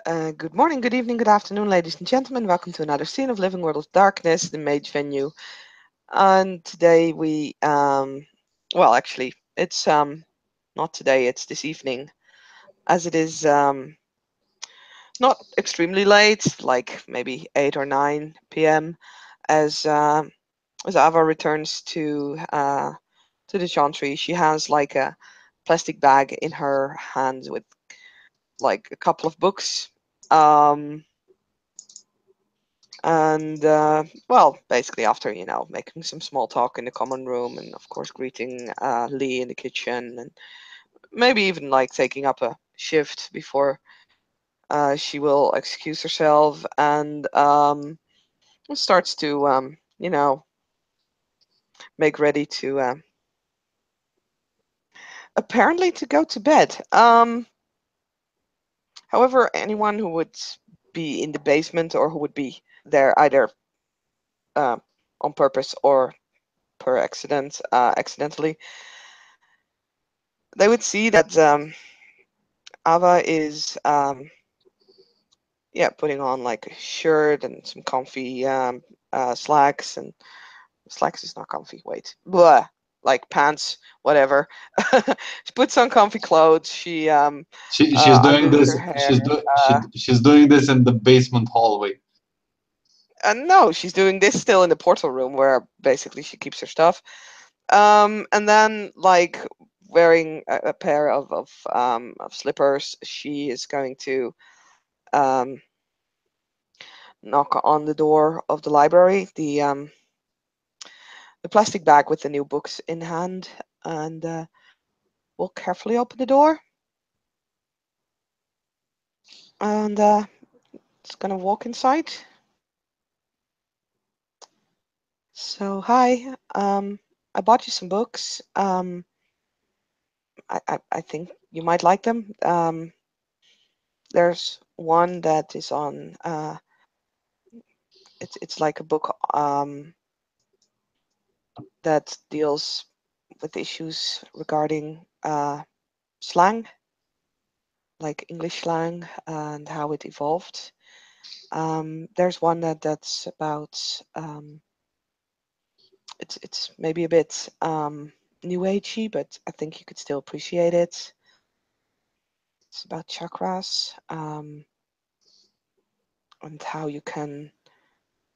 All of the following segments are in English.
Good morning, good evening, good afternoon, ladies and gentlemen. Welcome to another scene of Living World of Darkness, the Mage venue. And today well, actually, it's not today, it's this evening, as it is not extremely late, like maybe 8 or 9 p.m. As Ava returns to the chantry. She has like a plastic bag in her hands with like a couple of books. And well, basically after making some small talk in the common room, and of course greeting Lee in the kitchen, and maybe even like taking up a shift before she will excuse herself, and starts to make ready to apparently to go to bed. However, anyone who would be in the basement or who would be there either uh, on purpose or per accident, accidentally, they would see that Ava is putting on like a shirt and some comfy slacks, and slacks is not comfy. Wait, blah, like pants, whatever. She puts on comfy clothes. She She's doing undoes this. her hair. She's doing this in the basement hallway. No, she's doing this still in the portal room where basically she keeps her stuff. And then like wearing a pair of slippers, she is going to um, knock on the door of the library, the plastic bag with the new books in hand, and we'll carefully open the door, and it's gonna walk inside. So hi, I bought you some books. I think you might like them. There's one that is on. It's like a book that deals with issues regarding slang, like English slang and how it evolved. There's one that's about it's maybe a bit new agey, but I think you could still appreciate it. It's about chakras and how you can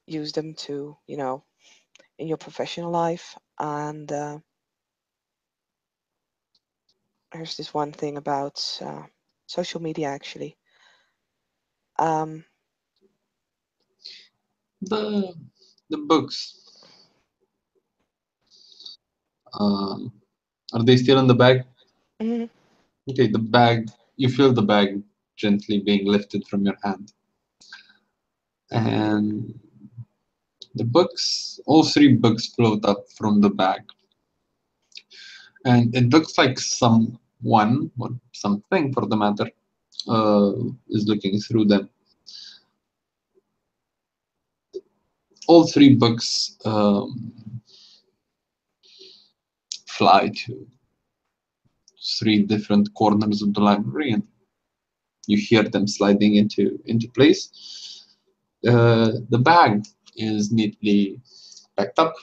use them to, in your professional life. And here's this one thing about social media, actually. Um, The the books. Um, are they still in the bag? mhm. Okay, the bag. You feel the bag gently being lifted from your hand, and the books. All three books float up from the bag, and it looks like someone or something, for the matter, uh, is looking through them. All three books fly to three different corners of the library, and you hear them sliding into place. The bag is neatly packed up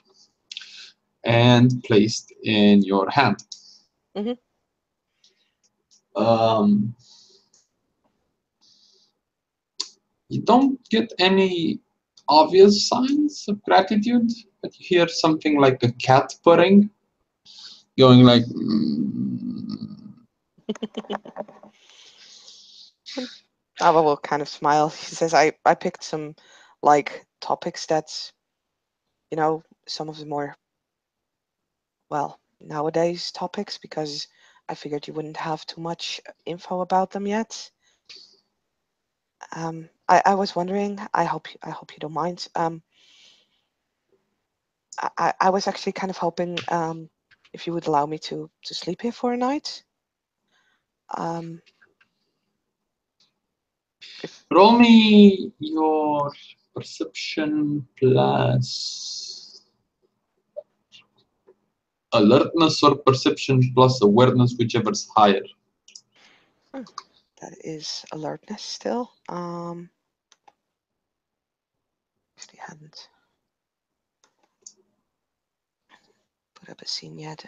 and placed in your hand. Mhm. Um, you don't get any obvious signs of gratitude, but you hear something like a cat purring, going like. And Ava will kind of smile. She says, I picked some like topics that's, some of the more, well, nowadays topics because I figured you wouldn't have too much info about them yet. I was wondering, I hope you don't mind. I was actually kind of hoping if you would allow me to sleep here for a night. Um, if Roll me your perception plus alertness or perception plus awareness, whichever's higher. hmm, That is alertness still. Actually hadn't put up a scene yet.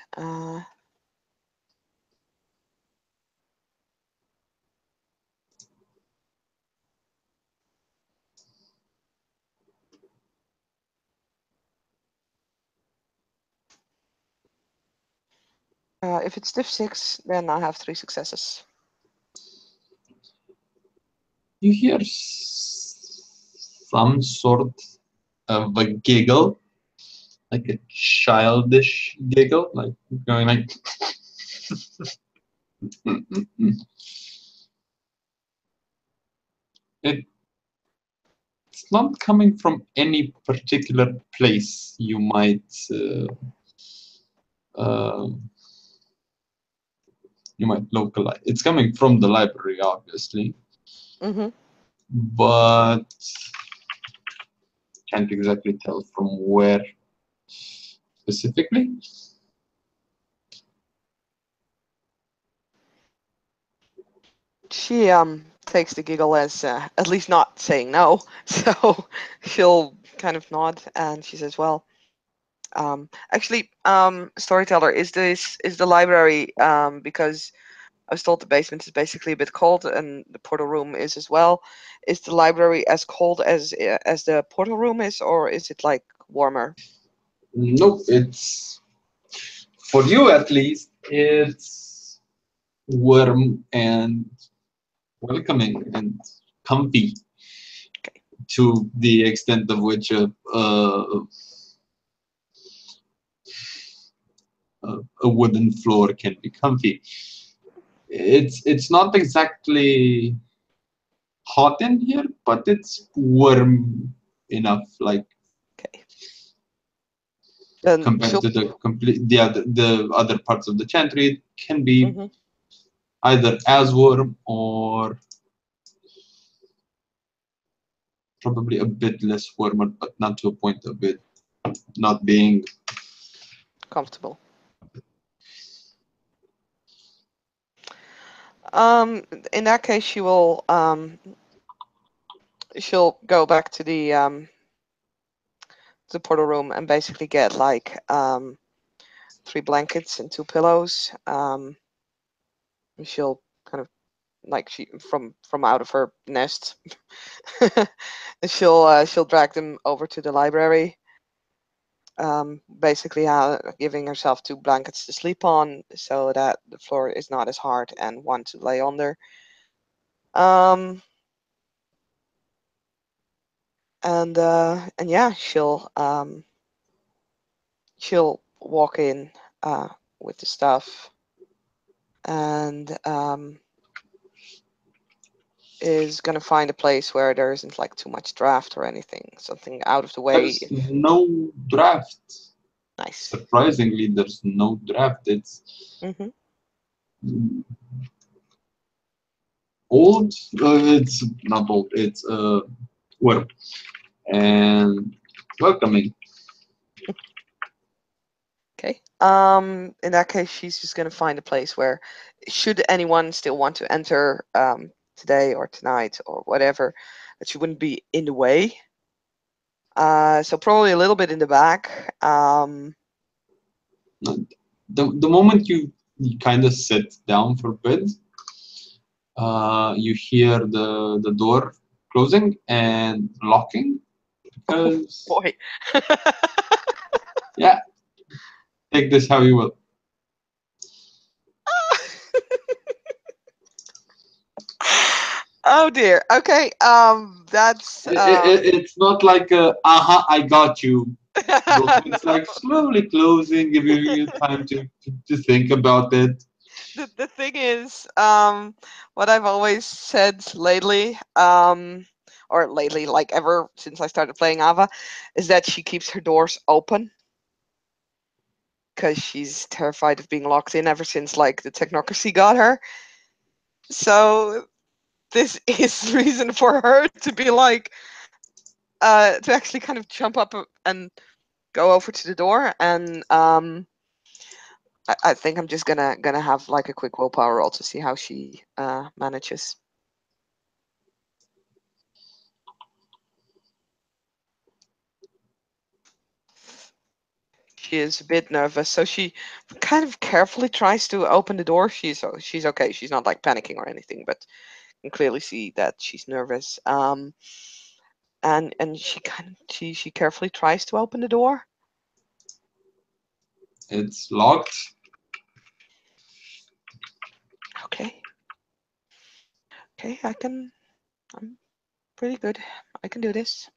If it's diff 6, then I have 3 successes. You hear some sort of a giggle, like a childish giggle, like going like. It's not coming from any particular place you might localize. It's coming from the library, obviously, but can't exactly tell from where specifically. She takes the giggle as at least not saying no, so she'll kind of nod and she says, "Well, actually, storyteller, is the library because I was told the basement is basically a bit cold and the portal room is as well. Is the library as cold as the portal room is, or is it like warmer?" Nope, it's for you at least. It's warm and welcoming and comfy. Okay. To the extent of which a wooden floor can be comfy. It's not exactly hot in here, but it's warm enough, like Okay. Then compared to the other parts of the chantry. It can be either as warm or probably a bit less warmer, but not to a point of it not being comfortable. In that case, she'll go back to the portal room and basically get like 3 blankets and 2 pillows. She'll kind of like from out of her nest. she'll drag them over to the library. Basically giving herself 2 blankets to sleep on so that the floor is not as hard and one to lay under. And yeah, she'll walk in with the stuff and is gonna find a place where there isn't like too much draft or anything, something out of the way. there's no draft. Nice. Surprisingly, there's no draft. It's old. It's not old. It's warm and welcoming. Okay. In that case, she's just gonna find a place where, should anyone still want to enter today or tonight or whatever, that she wouldn't be in the way. So probably a little bit in the back. The moment you kind of sit down for bed, you hear the door closing and locking because Boy. yeah, take this how you will. Oh dear. Okay. That's. It's not like aha, I got you. It's like slowly closing, giving you time to think about it. The thing is, what I've always said lately, or lately, like ever since I started playing Ava, is that she keeps her doors open because she's terrified of being locked in ever since like the technocracy got her. So this is reason for her to be like, to actually kind of jump up and go over to the door, and I think I'm just gonna have like a quick willpower roll to see how she manages. she is a bit nervous, so she kind of carefully tries to open the door. She's okay. She's not like panicking or anything, but you can clearly see that she's nervous. And she carefully tries to open the door. It's locked. Okay. Okay, I'm pretty good. I can do this.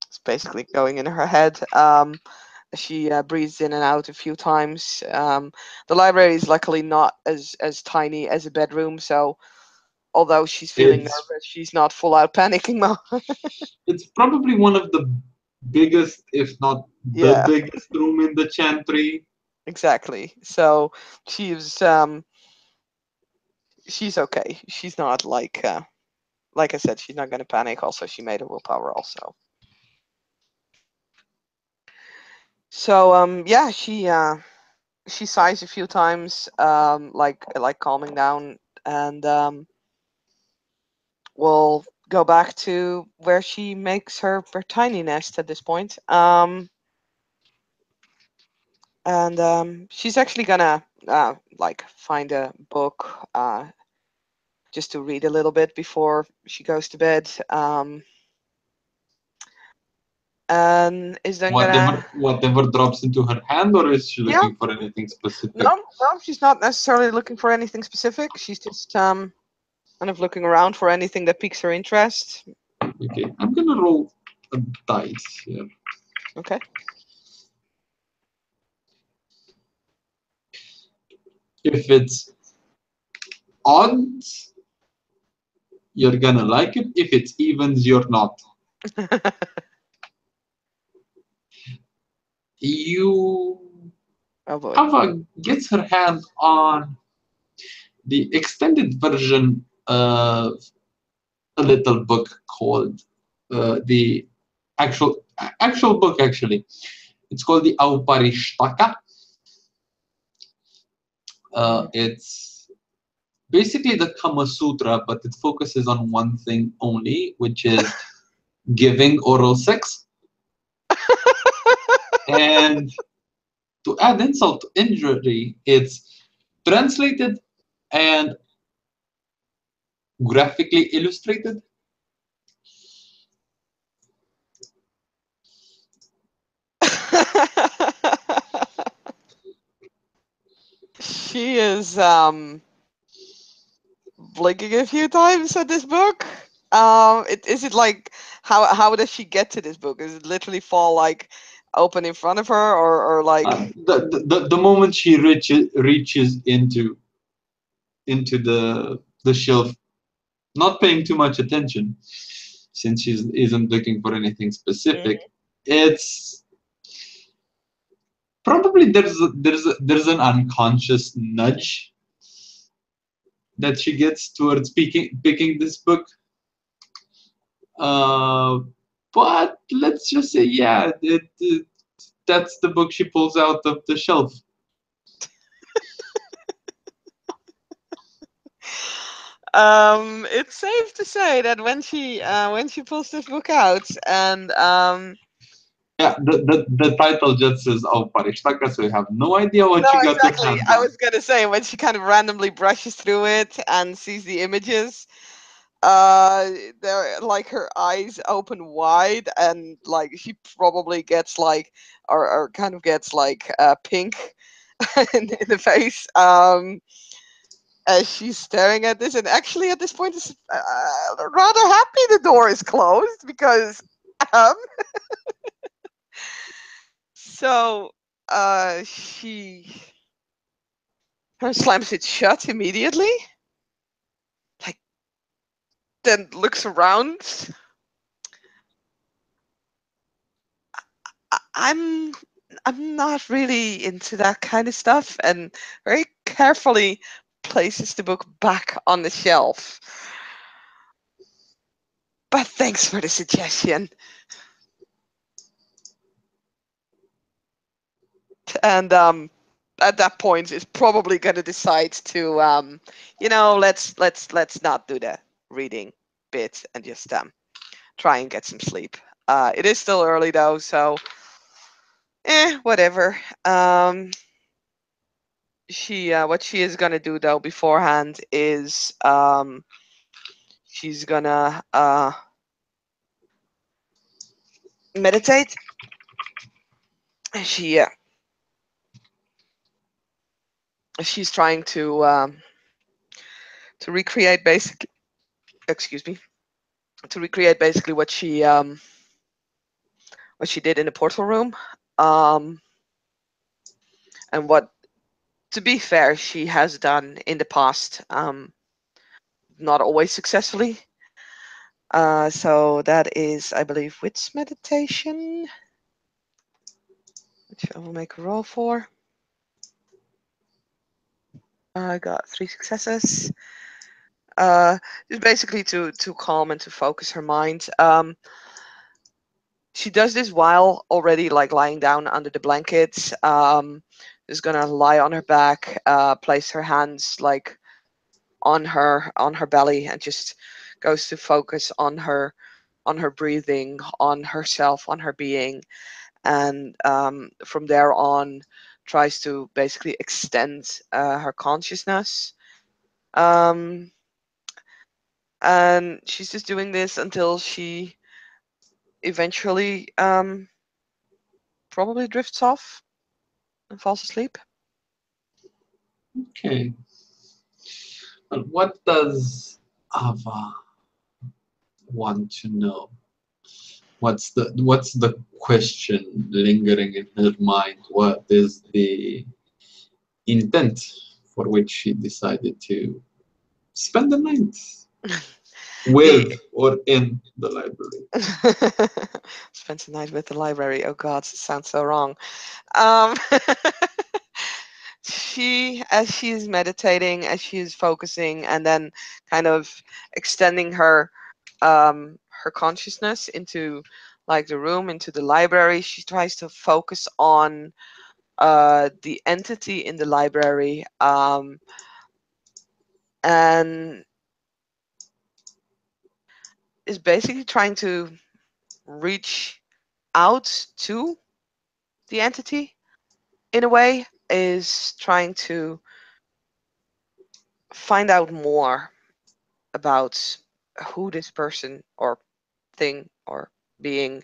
It's basically going in her head. She breathes in and out a few times. The library is luckily not as tiny as a bedroom, so although she's feeling It's nervous, she's not full out panicking mode. it's probably one of the biggest, if not the Yeah, biggest room in the chantry. exactly. So she's she's okay. She's not like I said, she's not gonna panic. Also, she made a willpower also. So yeah, she sighs a few times, like calming down, and we'll go back to where she makes her tiny nest at this point. And she's actually gonna like find a book just to read a little bit before she goes to bed. And is then gonna Whatever drops into her hand, or is she yeah, looking for anything specific? no, she's not necessarily looking for anything specific. She's just kind of looking around for anything that piques her interest. Okay, I'm gonna roll a dice here. Okay. If it's odds, you're gonna like it. If it's evens, you're not. You Oh boy. Ava gets her hand on the extended version of a little book called the actual book. Actually, it's called the Auparishtaka. It's basically the Kama Sutra, but it focuses on one thing only, which is giving oral sex. And to add insult to injury, it's translated and graphically illustrated. She is blinking a few times at this book. Is it like how does she get to this book? Is it literally fall like open in front of her, or like? The moment she reaches into the shelf, not paying too much attention, since she isn't looking for anything specific. Mhm. It's probably there's an unconscious nudge that she gets towards picking this book. Uh, but let's just say, yeah, that's the book she pulls out of the shelf. It's safe to say that when she pulls this book out and Yeah, the title just says "Oh, Parishtaka," so you have no idea what no, she got her exactly. hands I on. was gonna say when she kind of randomly brushes through it and sees the images, they're like her eyes open wide and like she probably gets like or kind of gets like pink in the face as she's staring at this, and actually at this point is rather happy the door is closed because um so she slams it shut immediately, like then looks around. I'm I'm not really into that kind of stuff, and very carefully places the book back on the shelf. But thanks for the suggestion. And at that point, is probably going to decide to let's not do the reading bit and just try and get some sleep. It is still early though, so Whatever. What she is gonna do though beforehand is she's gonna meditate. She she's trying to recreate basic excuse me to recreate basically what she did in the portal room, um, and what, to be fair, she has done in the past, not always successfully. So that is, I believe, wits meditation, which I will make a roll for. I got 3 successes. Just basically to calm and to focus her mind. She does this while already like lying down under the blankets. Is gonna lie on her back, place her hands like on her belly, and just goes to focus on her breathing, on herself, on her being, and from there on tries to basically extend her consciousness. Um, and she's just doing this until she eventually probably drifts off and falls asleep. Okay. But what does Ava want to know? What's the question lingering in her mind? What is the intent for which she decided to spend the night The with or in the library? spent the night with the library. Oh God, it sounds so wrong. Um, as she's meditating, as she's focusing, and then kind of extending her consciousness into like the room, into the library, she tries to focus on the entity in the library, and is basically trying to reach out to the entity in a way, is trying to find out more about who this person or thing or being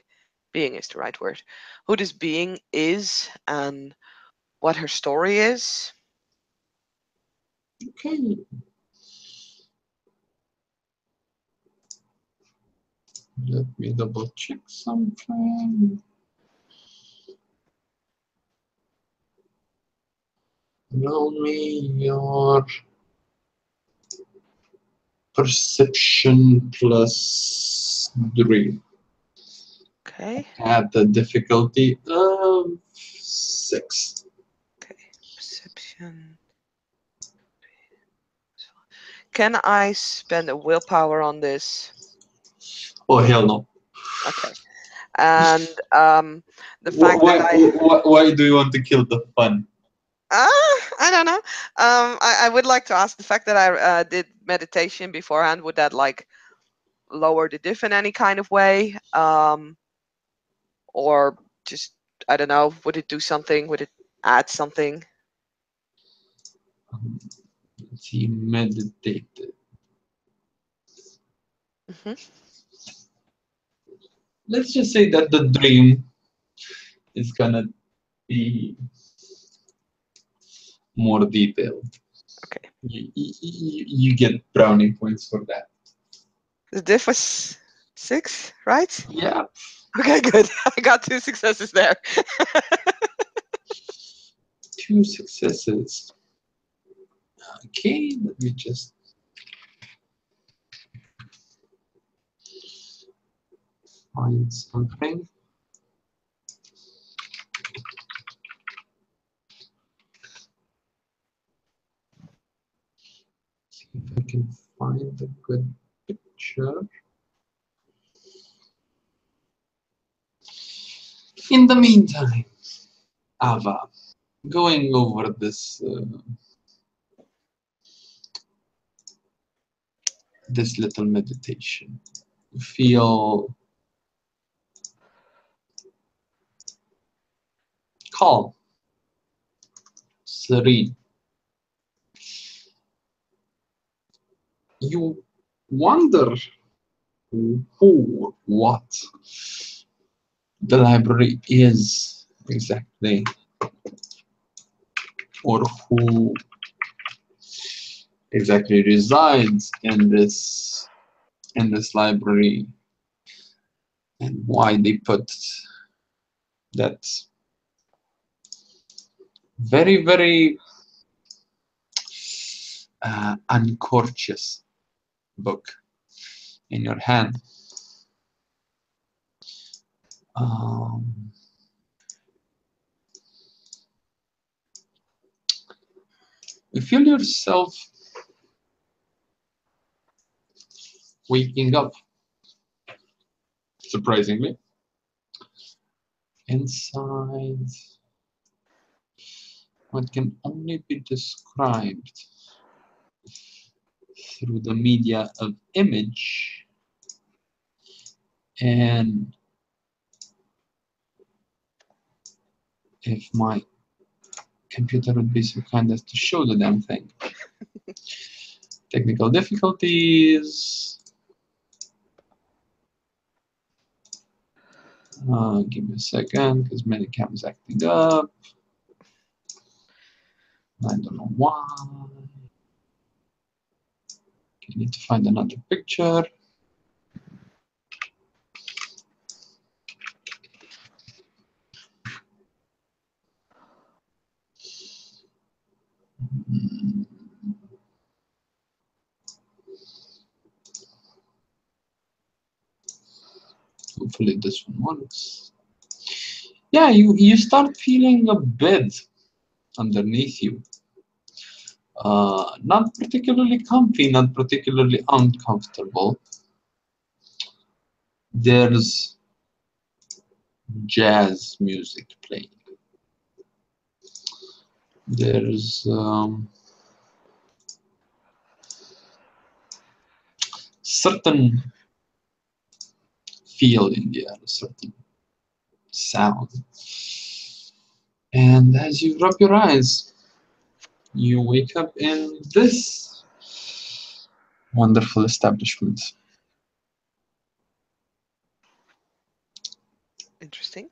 is the right word, who this being is, and what her story is. Okay. Let me double check something. Roll me your perception plus 3 Okay. at the difficulty of 6. Okay. Perception. Can I spend a willpower on this? Oh hell no! Okay. And the Wh- fact that Why, why do you want to kill the fun? I don't know. I would like to ask, the fact that I did meditation beforehand, would that like lower the diff in any kind of way? Or just, I don't know, would it do something? Would it add something? He meditated. Hmm. Let's just say that the dream is gonna be more detailed. Okay. You get brownie points for that. The diff was 6, right? Yeah, Okay, good. I got 2 successes there. 2 successes. Okay, let me just find something. See if I can find a good picture. In the meantime, Ava, going over this little meditation, you feel calm, serene. You wonder who or what the library is exactly, or who exactly resides in this library, and why they put that very, very uncourteous book in your hand. Um, you feel yourself waking up, surprisingly, inside what can only be described through the media of image. And if my computer would be so kind as to show the damn thing. Technical difficulties. Give me a second, because Medicam is acting up. I don't know why. I need to find another picture. Hopefully this one works. Yeah, you start feeling a bed underneath you. Not particularly comfy, not particularly uncomfortable. There's jazz music playing. There's certain feel in the air, a certain sound. And as you rub your eyes, you wake up in this wonderful establishment. Interesting.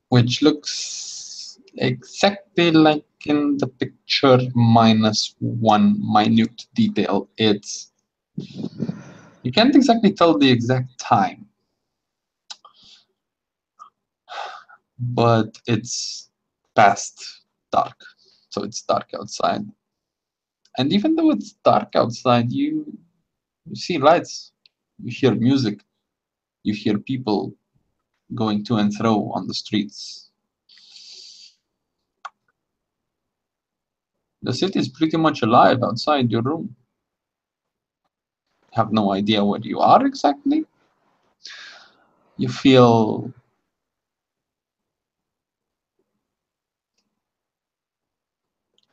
Which looks exactly like in the picture minus one minute detail. You can't exactly tell the exact time, but it's past dark, so it's dark outside. And even though it's dark outside, you see lights, you hear music, you hear people going to and fro on the streets. The city is pretty much alive outside your room. Have no idea where you are exactly. You feel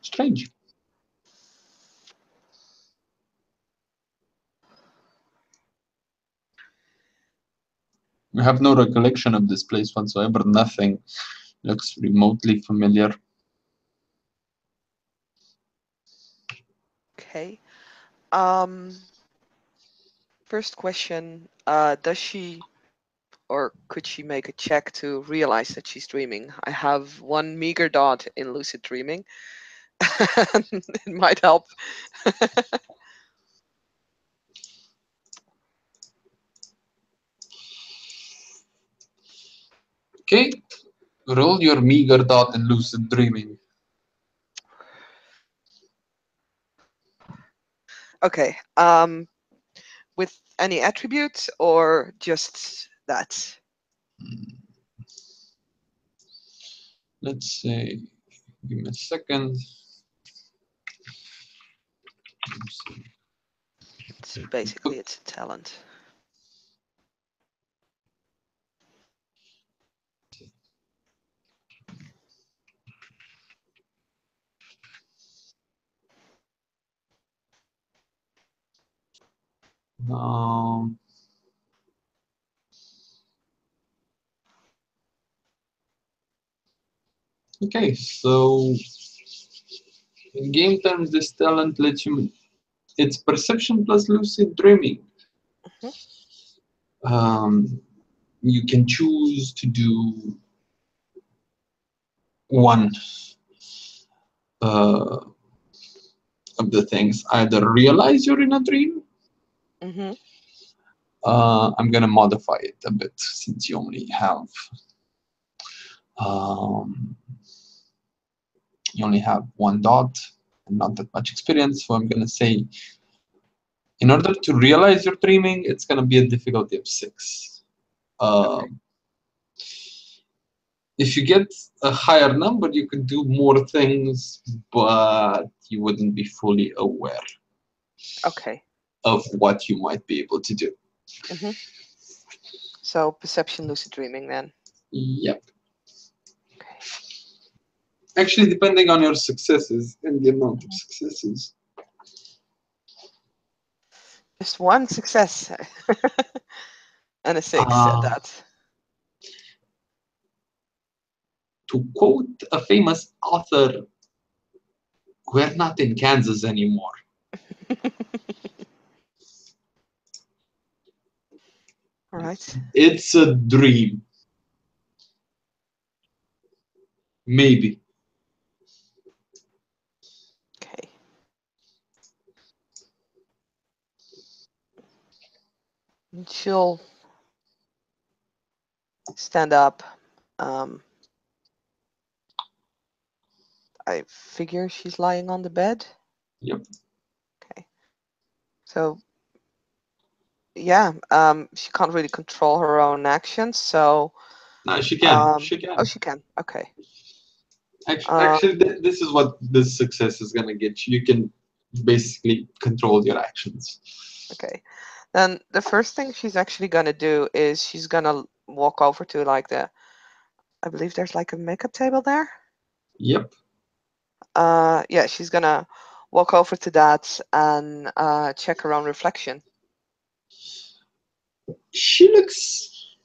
strange. You have no recollection of this place whatsoever. Nothing looks remotely familiar. Okay. First question, does she or could she make a check to realize that she's dreaming? I have one meager dot in lucid dreaming. It might help. Okay, roll your meager dot in lucid dreaming. Okay. With any attributes or just that? Let's say, give me a second. It's basically it's a talent. Um, Okay, so in game terms, this talent lets you. It's perception plus lucid dreaming. Mhm. You can choose to do one uh, of the things. Either realize you're in a dream. Mhm. I'm gonna modify it a bit since um, you only have one dot and not that much experience. So I'm gonna say, in order to realize you're dreaming, it's gonna be a difficulty of 6. Okay. If you get a higher number, you could do more things, but you wouldn't be fully aware Okay. of what you might be able to do. Mhm. So perception, lucid dreaming, then. Yep. Okay. Actually, depending on your successes and the amount of Mhm. successes. Just one success and a 6 at Uh, that. to quote a famous author, we're not in Kansas anymore. All right. It's a dream. Maybe. Okay. And she'll stand up. Um, I figure she's lying on the bed. Yep. Okay. So yeah, she can't really control her own actions. So No, she can. She oh, can. she can. Okay. Actually, Um, this is what this success is gonna get you. You can basically control your actions. okay. Then the first thing she's actually gonna do is she's gonna walk over to like I believe there's like a makeup table there. Yep. Yeah, she's gonna walk over to that and check her own reflection. She looks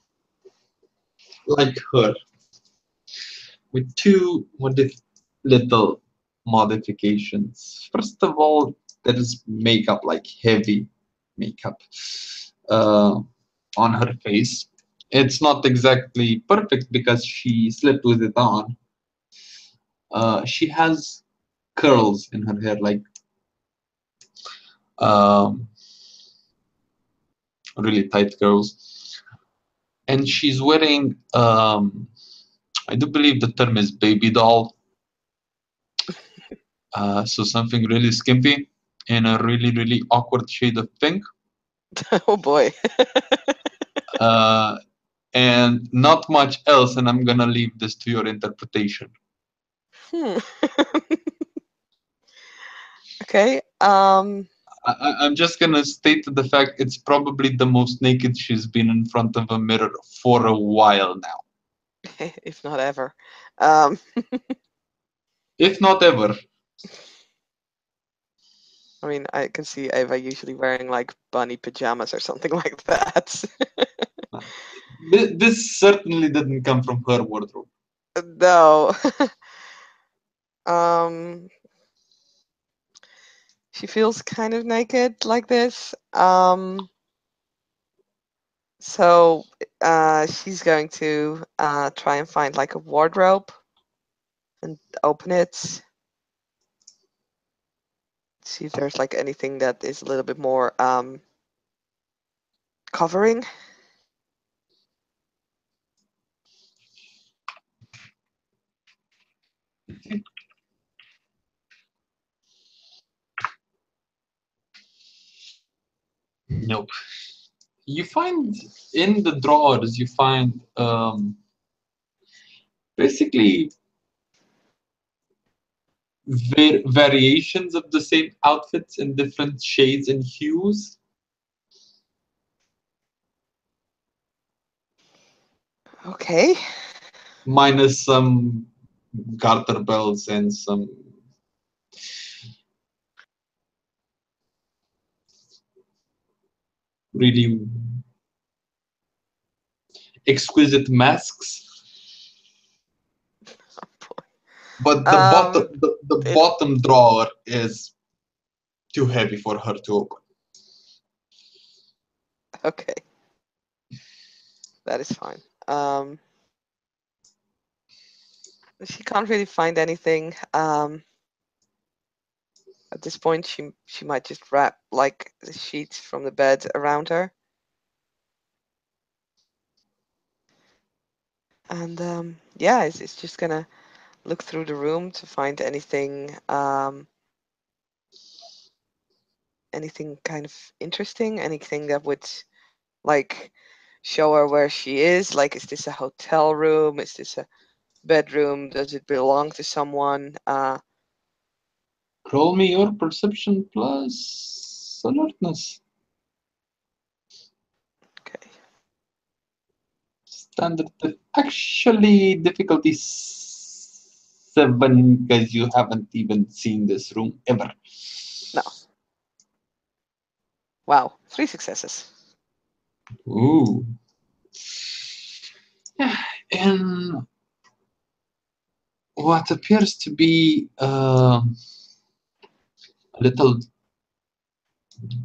like her with two little modifications. First of all, there is makeup, like heavy makeup, uh, on her face. It's not exactly perfect because she slept with it on. She has curls in her hair, like um, really tight curls, and she's wearing. I do believe the term is baby doll, so something really skimpy in a really awkward shade of pink, Oh boy. uh, and not much else. And I'm gonna leave this to your interpretation. Hmm. Okay. I'm just gonna state the fact it's probably the most naked she's been in front of a mirror for a while now, If not ever. Um, if not ever. I mean, I can see Ava usually wearing like bunny pajamas or something like that. This certainly didn't come from her wardrobe. No. Um, she feels kind of naked like this. So she's going to try and find like a wardrobe and open it. See if there's like anything that is a little bit more covering. Nope. You find in the drawers, you find basically variations of the same outfits in different shades and hues, Okay. minus some garter belts and some really exquisite masks. But the bottom drawer is too heavy for her to open. Okay, that is fine. She can't really find anything. At this point, she might just wrap like the sheets from the bed around her. And yeah, it's just gonna look through the room to find anything anything kind of interesting, anything that would like show her where she is. Like, is this a hotel room? Is this a bedroom? Does it belong to someone? Roll me your perception plus alertness. Okay. Standard. Actually, difficulty 7 because you haven't even seen this room ever. No. Wow, 3 successes. Ooh. In what appears to be a little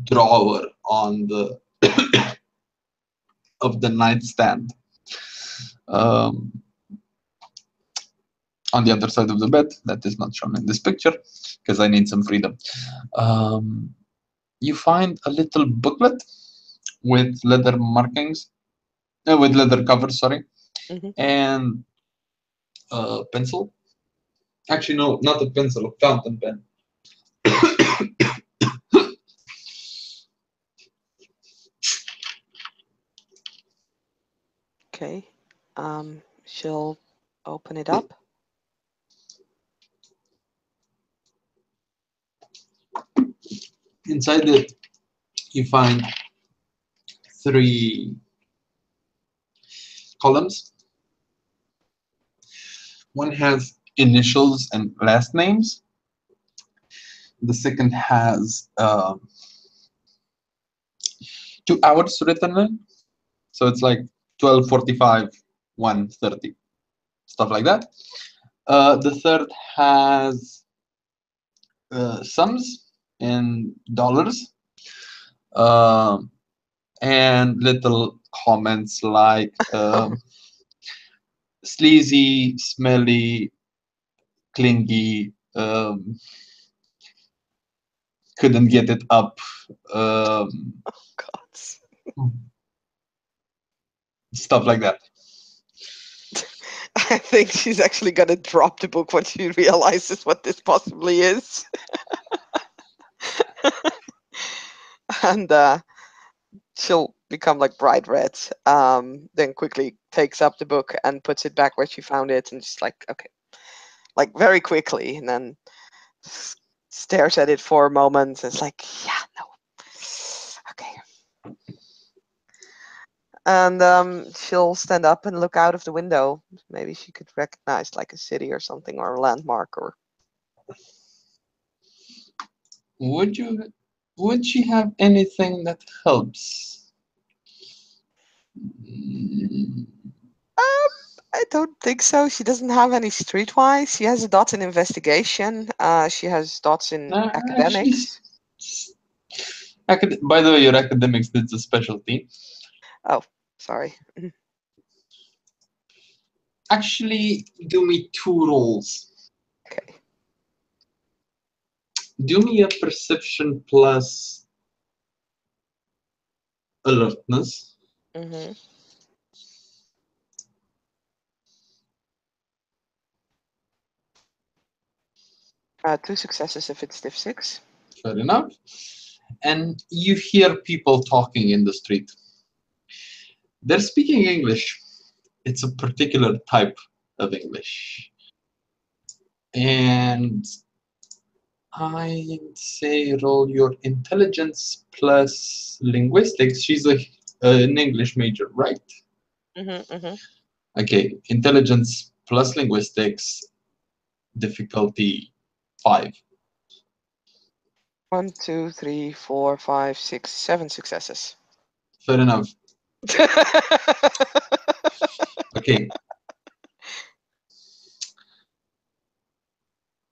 drawer on the of the nightstand. On the other side of the bed, that is not shown in this picture because I need some freedom. You find a little booklet with leather markings, with leather covers, sorry, and a pencil. Actually, no, not a pencil, a fountain pen. Okay. She'll open it up. Inside it, you find 3 columns. One has initials and last names. The second has 2 hours written in. So it's like 12:45, 1:30, stuff like that. The third has sums in dollars and little comments like sleazy, smelly, clingy, couldn't get it up. Oh, God. Stuff like that. I think she's actually gonna drop the book when she realizes what this possibly is. And she'll become like bright red, then quickly takes up the book and puts it back where she found it, and just like, okay, like very quickly, and then stares at it for a moment. And it's like, yeah, no, okay. And she'll stand up and look out of the window. Maybe she could recognize like a city or something, or a landmark, or. Would she have anything that helps? I don't think so. She doesn't have any streetwise. She has a dot in investigation. She has dots in academics. By the way, your academics is a specialty. Oh, sorry. Actually, do me 2 rolls. Okay. Do me a perception plus alertness. Mm-hmm. 2 successes if it's diff 6. Fair enough. And you hear people talking in the street. They're speaking English. It's a particular type of English. And I'd say roll your intelligence plus linguistics. She's an English major, right? Mm-hmm, mm-hmm. Okay, intelligence plus linguistics, difficulty 5. 1, 2, 3, 4, 5, 6, 7 successes. Fair enough. Okay.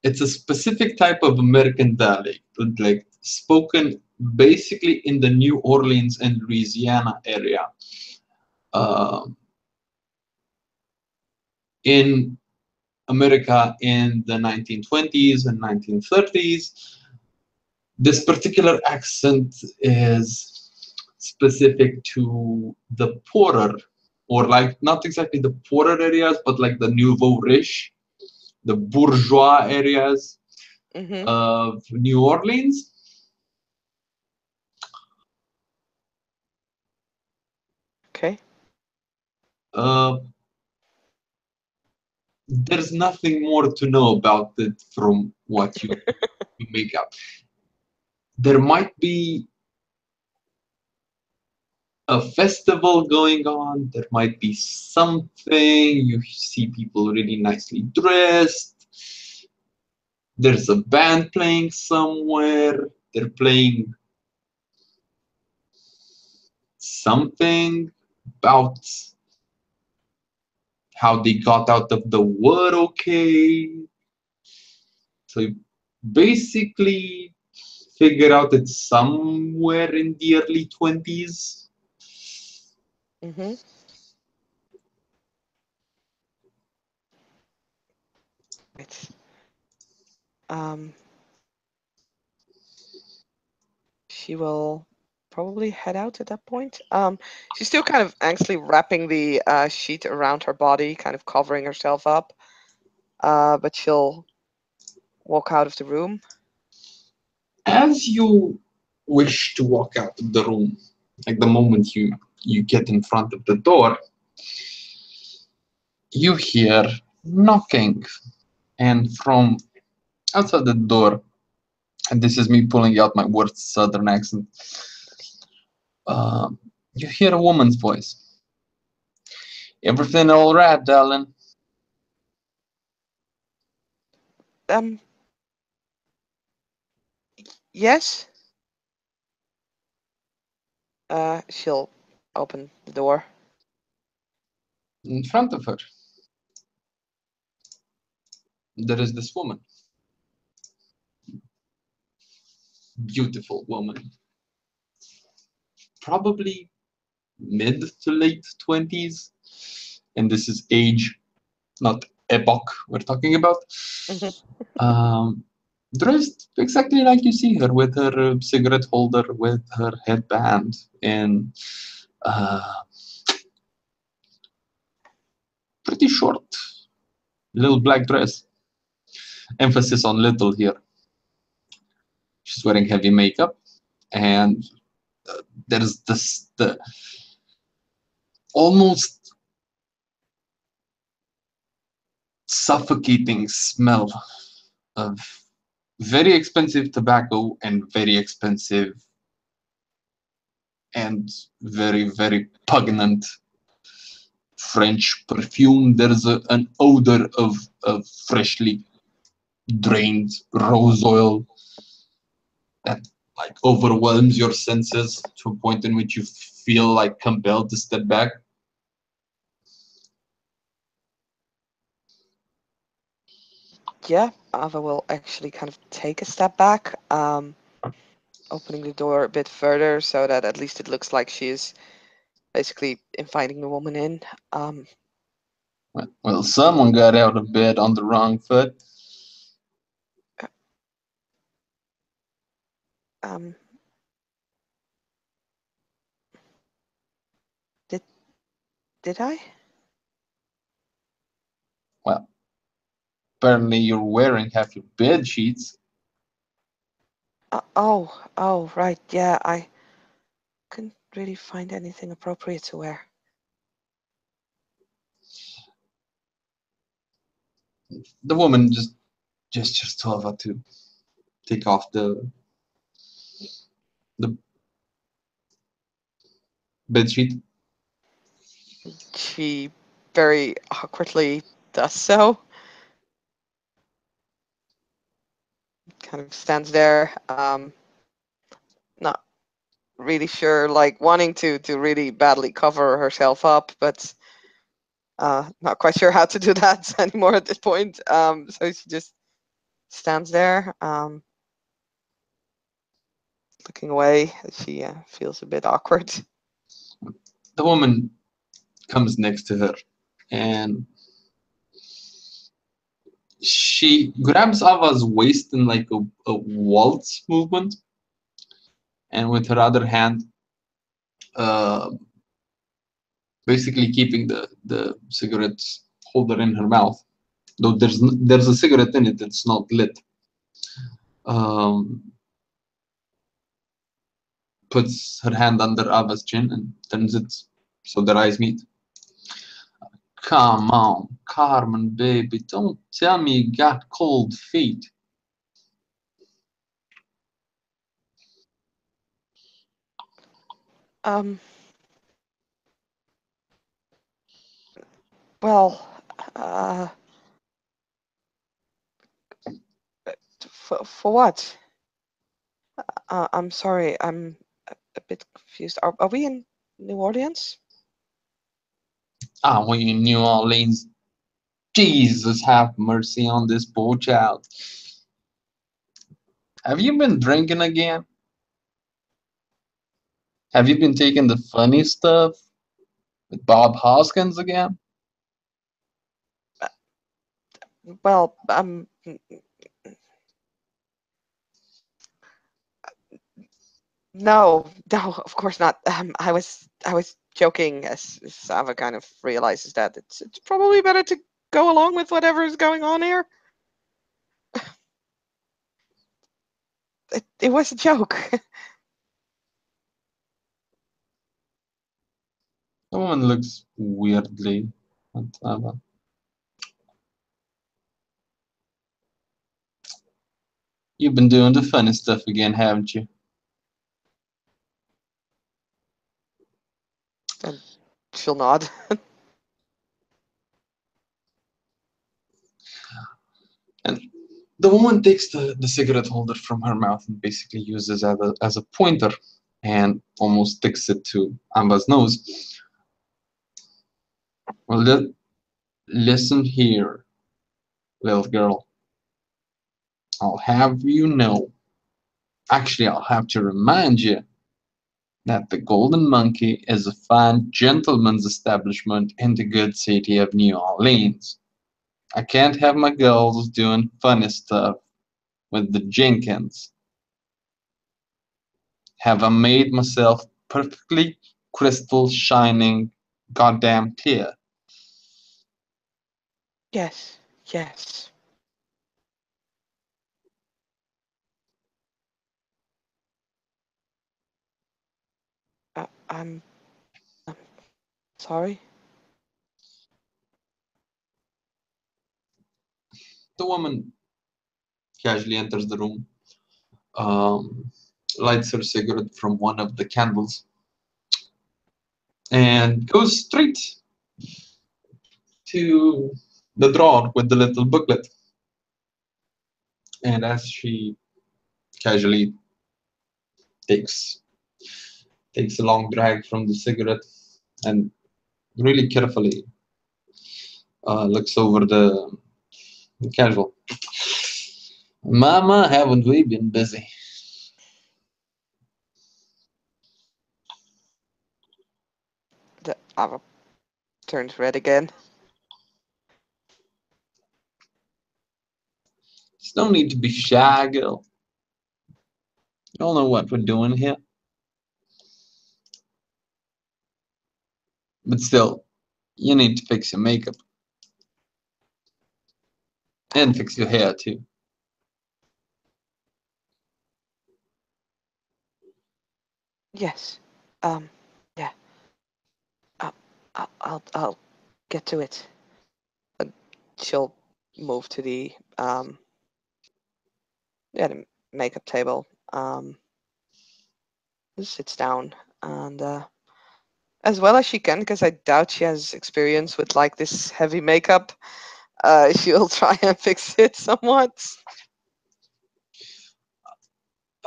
It's a specific type of American dialect, like spoken basically in the New Orleans and Louisiana area. Uh, in America in the 1920s and 1930s, this particular accent is specific to the poorer, or like not exactly the poorer areas, but like the nouveau riche, the bourgeois areas Mm-hmm. of New Orleans. Okay. Uh, there's nothing more to know about it from what you make out. There might be a festival going on, there might be something, you see people really nicely dressed, there's a band playing somewhere, they're playing something about how they got out of the wood okay. So you basically figure out it's somewhere in the early 20s. Mm-hmm. Right. Um, she will probably head out at that point. She's still kind of angstly wrapping the sheet around her body, kind of covering herself up. But she'll walk out of the room. As you wish to walk out of the room, like the moment you get in front of the door, you hear knocking, and from outside the door, and this is me pulling out my worst southern accent, uh, you hear a woman's voice. Everything all right, darling? Um, yes. She'll open the door. In front of her, there is this woman. Beautiful woman. Probably mid to late 20s. And this is age, not epoch we're talking about. Mm-hmm. Um, dressed exactly like you see her, with her cigarette holder, with her headband, and uh, pretty short little black dress. Emphasis on little here. She's wearing heavy makeup, and there's this the almost suffocating smell of very expensive tobacco and very expensive and very, very pungent French perfume. There's an odor of freshly drained rose oil that like overwhelms your senses to a point in which you feel like compelled to step back. Yeah, Ava will actually kind of take a step back, opening the door a bit further so that at least it looks like she is basically inviting the woman in. Um, Well, someone got out of bed on the wrong foot. um, did did I? Well, apparently you're wearing half your bed sheets. Oh, right. Yeah, I couldn't really find anything appropriate to wear. The woman just gestures to Ava to take off the bed sheet. She very awkwardly does so. Kind of stands there, not really sure, like wanting to really badly cover herself up, but not quite sure how to do that anymore at this point. So she just stands there, looking away. She feels a bit awkward. The woman comes next to her and she grabs Ava's waist in like a waltz movement, and with her other hand, uh, basically keeping the cigarette holder in her mouth. Though there's a cigarette in it, it's not lit. Um, Puts her hand under Ava's chin and turns it so their eyes meet. Come on, Carmen, baby, don't tell me you got cold feet. Um, well, uh, for what? I'm sorry, I'm a bit confused. Are we in New Orleans? Ah, when you New Orleans, Jesus have mercy on this poor child. Have you been drinking again? Have you been taking the funny stuff with Bob Hoskins again? Well, no, no, of course not. I was joking as Sava kind of realizes that it's probably better to go along with whatever is going on here. It was a joke. The woman looks weirdly at Ava. You've been doing the funny stuff again, haven't you? And she'll nod. And the woman takes the cigarette holder from her mouth and basically uses it as a pointer and almost sticks it to Amba's nose. Well, listen here, little girl. I'll have you know. Actually, I'll have to remind you that the Golden Monkey is a fine gentleman's establishment in the good city of New Orleans. I can't have my girls doing funny stuff with the Jenkins. Have I made myself perfectly crystal shining goddamn clear? Yes, yes. I'm sorry. The woman casually enters the room, um, lights her cigarette from one of the candles, and goes straight to the drawer with the little booklet. And as she casually takes takes a long drag from the cigarette and really carefully looks over the casual. Mama, haven't we been busy? The Ava turns red again. There's no need to be shy, girl. You all know what we're doing here. But still, you need to fix your makeup and fix your hair too. Yes. Yeah. Uh, I'll get to it. And she'll move to the the makeup table. Sits down and as well as she can, because I doubt she has experience with like this heavy makeup. She'll try and fix it somewhat.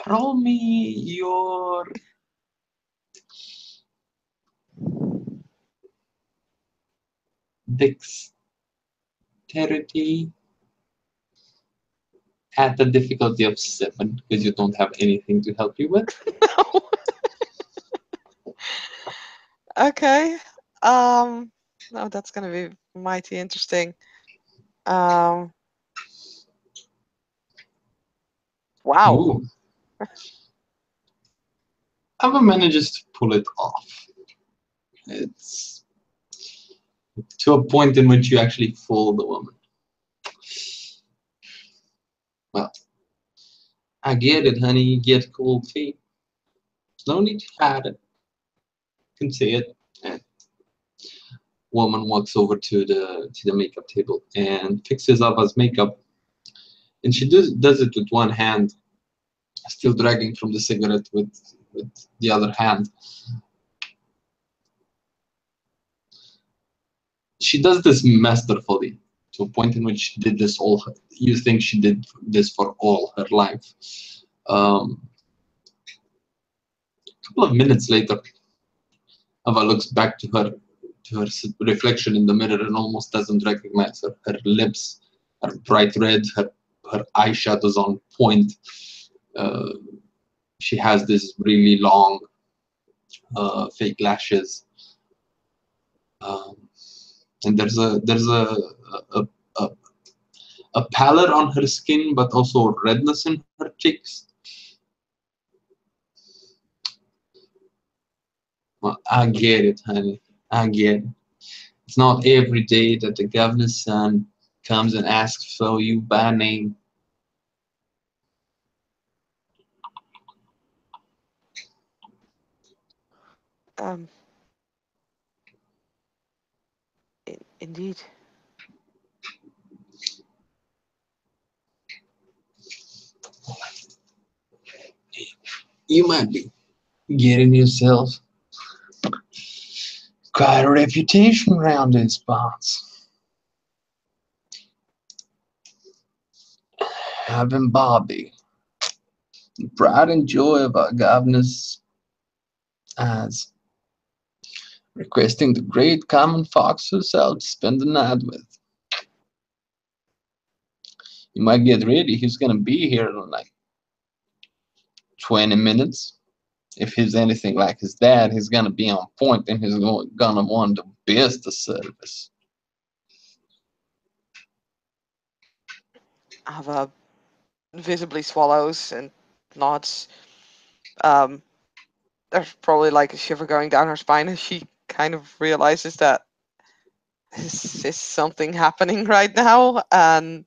Roll me your dexterity at the difficulty of 7 because you don't have anything to help you with. No. Okay. No, that's gonna be mighty interesting. Wow. Ooh. Ava manages to pull it off. It's to a point in which you actually fool the woman. Well, I get it, honey. You get cold feet. There's no need to hide it. You can see it. And woman walks over to the makeup table and fixes Ava's makeup. And she does it with one hand, still dragging from the cigarette with the other hand. She does this masterfully to a point in which she did this all. You think she did this for all her life. A couple of minutes later, Ava looks back to her reflection in the mirror and almost doesn't recognize her. Her lips are bright red. Her eyeshadow's on point. She has this really long fake lashes. And there's a, a a pallor on her skin, but also redness in her cheeks. Well, I get it, honey. I get it. It's not every day that the governor's son comes and asks for you by name. Um. Indeed. You might be getting yourself quite a reputation around these parts. Having Bobby, the pride and joy of our governor's eyes, requesting the great common fox herself to spend the night with. You might get ready, he's gonna be here in like 20 minutes. If he's anything like his dad, he's gonna be on point and he's gonna want the best of service. Ava visibly swallows and nods. Um. There's probably like a shiver going down her spine as she kind of realizes that this is something happening right now, and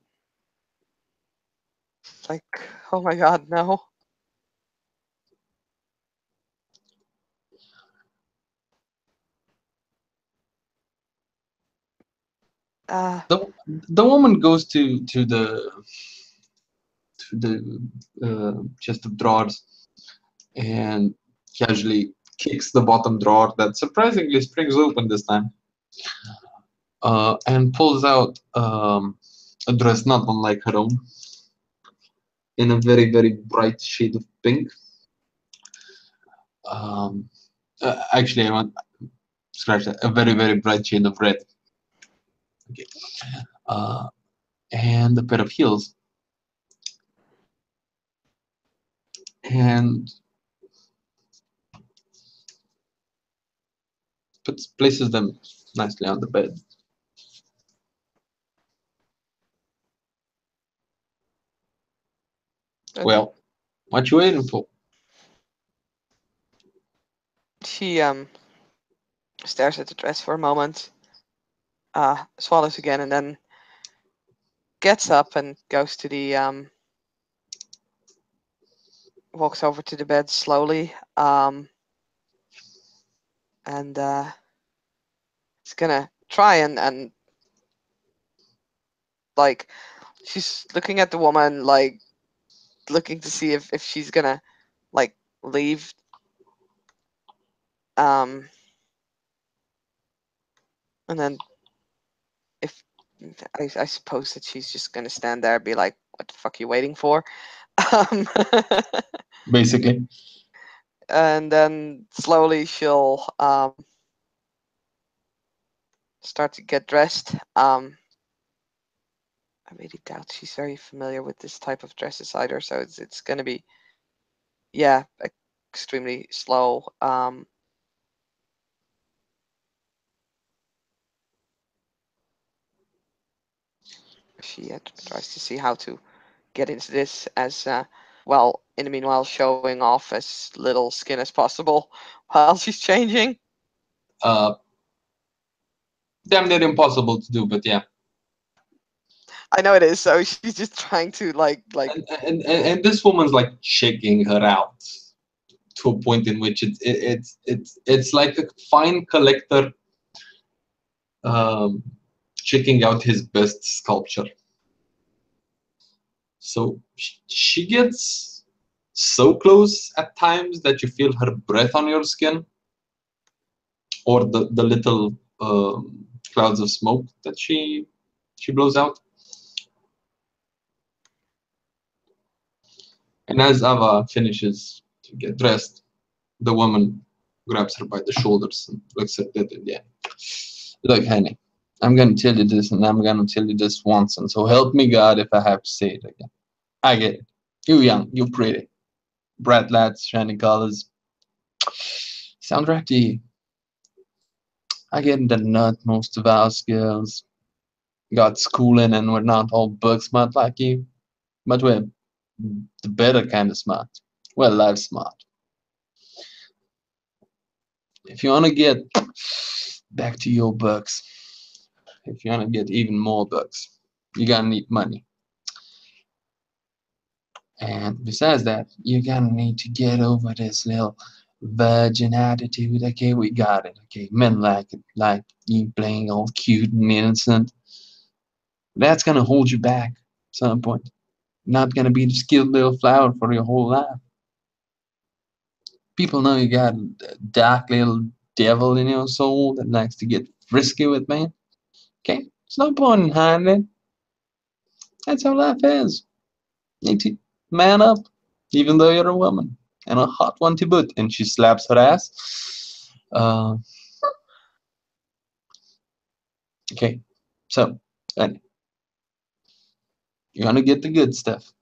it's like, oh my god, no. Uh, The woman goes to the chest of drawers and casually kicks the bottom drawer that surprisingly springs open this time, and pulls out a dress not unlike her own in a very, very bright shade of pink. Um, Actually, I want scratch that. A very, very bright shade of red. Okay. Uh, and a pair of heels. And places them nicely on the bed. Well, what you waiting for? she stares at the dress for a moment, swallows again, and then gets up and goes to the walks over to the bed slowly, and is gonna try and like she's looking at the woman, like looking to see if she's gonna like leave, and then if I suppose that she's just gonna stand there and be like, what the fuck are you waiting for? um, Basically. and then slowly she'll start to get dressed, I really doubt she's very familiar with this type of dresses either, so it's going to be, yeah, extremely slow. She tries to see how to get into this as well, in the meanwhile showing off as little skin as possible while she's changing. Damn near impossible to do, but yeah. I know it is, so she's just trying to like And this woman's like checking her out to a point in which it's like a fine collector um, checking out his best sculpture. So she gets so close at times that you feel her breath on your skin, or the little clouds of smoke that she blows out. And as Ava finishes to get dressed, the woman grabs her by the shoulders and looks at it again. Look, honey, I'm gonna tell you this, and I'm gonna tell you this once, and so help me God if I have to say it again. I get it. You young, you pretty. Bright lights, shiny colors. Sound right to you. I get that not most of our girls got schooling and we're not all book smart like you, but we're the better kind of smart. We're life smart. If you want to get back to your books, if you want to get even more books, you're gonna need money. And besides that, you're gonna need to get over this little virgin attitude. Okay, we got it. Okay, men like it, like you playing all cute and innocent. That's gonna hold you back at some point. Not gonna be the skilled little flower for your whole life. People know you got a dark little devil in your soul that likes to get frisky with men. Okay, there's no point in hiding it. That's how life is. You need to man up, even though you're a woman and a hot one to boot. And she slaps her ass. Okay, so and you want to get the good stuff.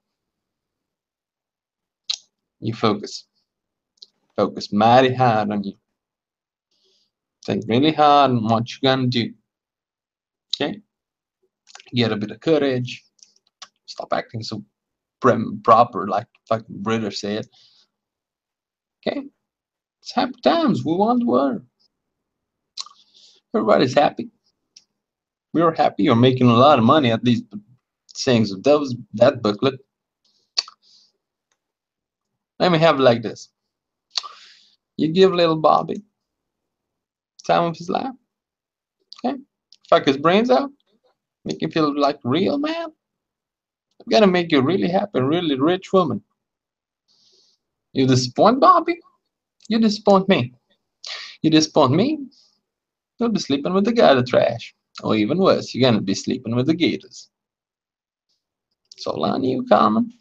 You focus mighty hard on you. Think really hard on what you're gonna do. Okay, get a bit of courage. Stop acting so prim proper like fucking British said. Okay, it's happy times. We want the world. Everybody's happy. We're happy. You're making a lot of money at least sayings of those that booklet. Let me have it like this. You give little Bobby time of his life. Okay, fuck his brains out. Make him feel like a real man. I'm gonna make you a really happy, really rich woman. You disappoint Bobby, you disappoint me. You disappoint me, you'll be sleeping with the guy to trash. Or even worse, you're gonna be sleeping with the gators. It's all on you, Carmen.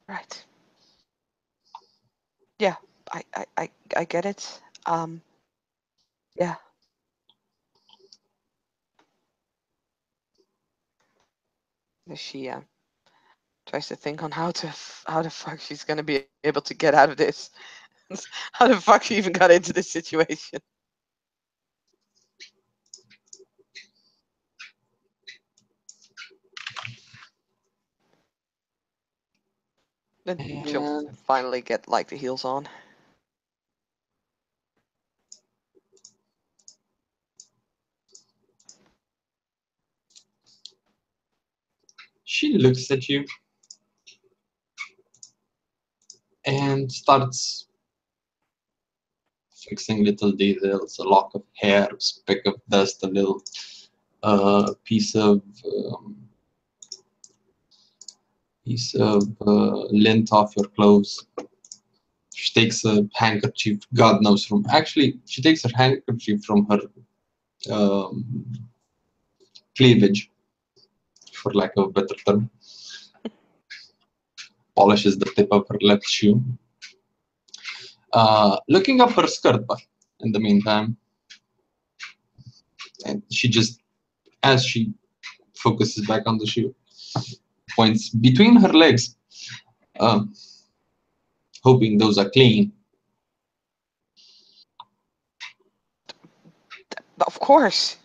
right. Yeah, I get it. Yeah. She tries to think on how the fuck she's gonna be able to get out of this. How the fuck she even got into this situation. Then she'll And finally get like the heels on. she looks at you and starts fixing little details, a lock of hair, a speck of dust, a little piece of lint off your clothes. She takes a handkerchief, God knows from. Actually, she takes her handkerchief from her um, cleavage, for lack of a better term. Polishes the tip of her left shoe. looking up her skirt bar in the meantime. And she just, as she focuses back on the shoe, points between her legs, hoping those are clean. Of course.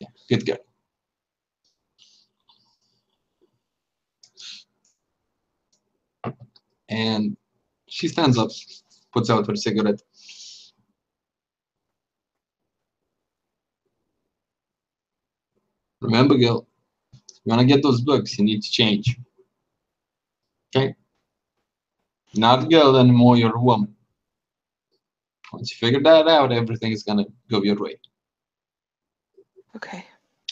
Yeah, good girl. And she stands up, puts out her cigarette. Remember, girl, you want to get those books, you need to change. Okay? Not girl anymore, you're a woman. Once you figure that out, everything is going to go your way. Okay.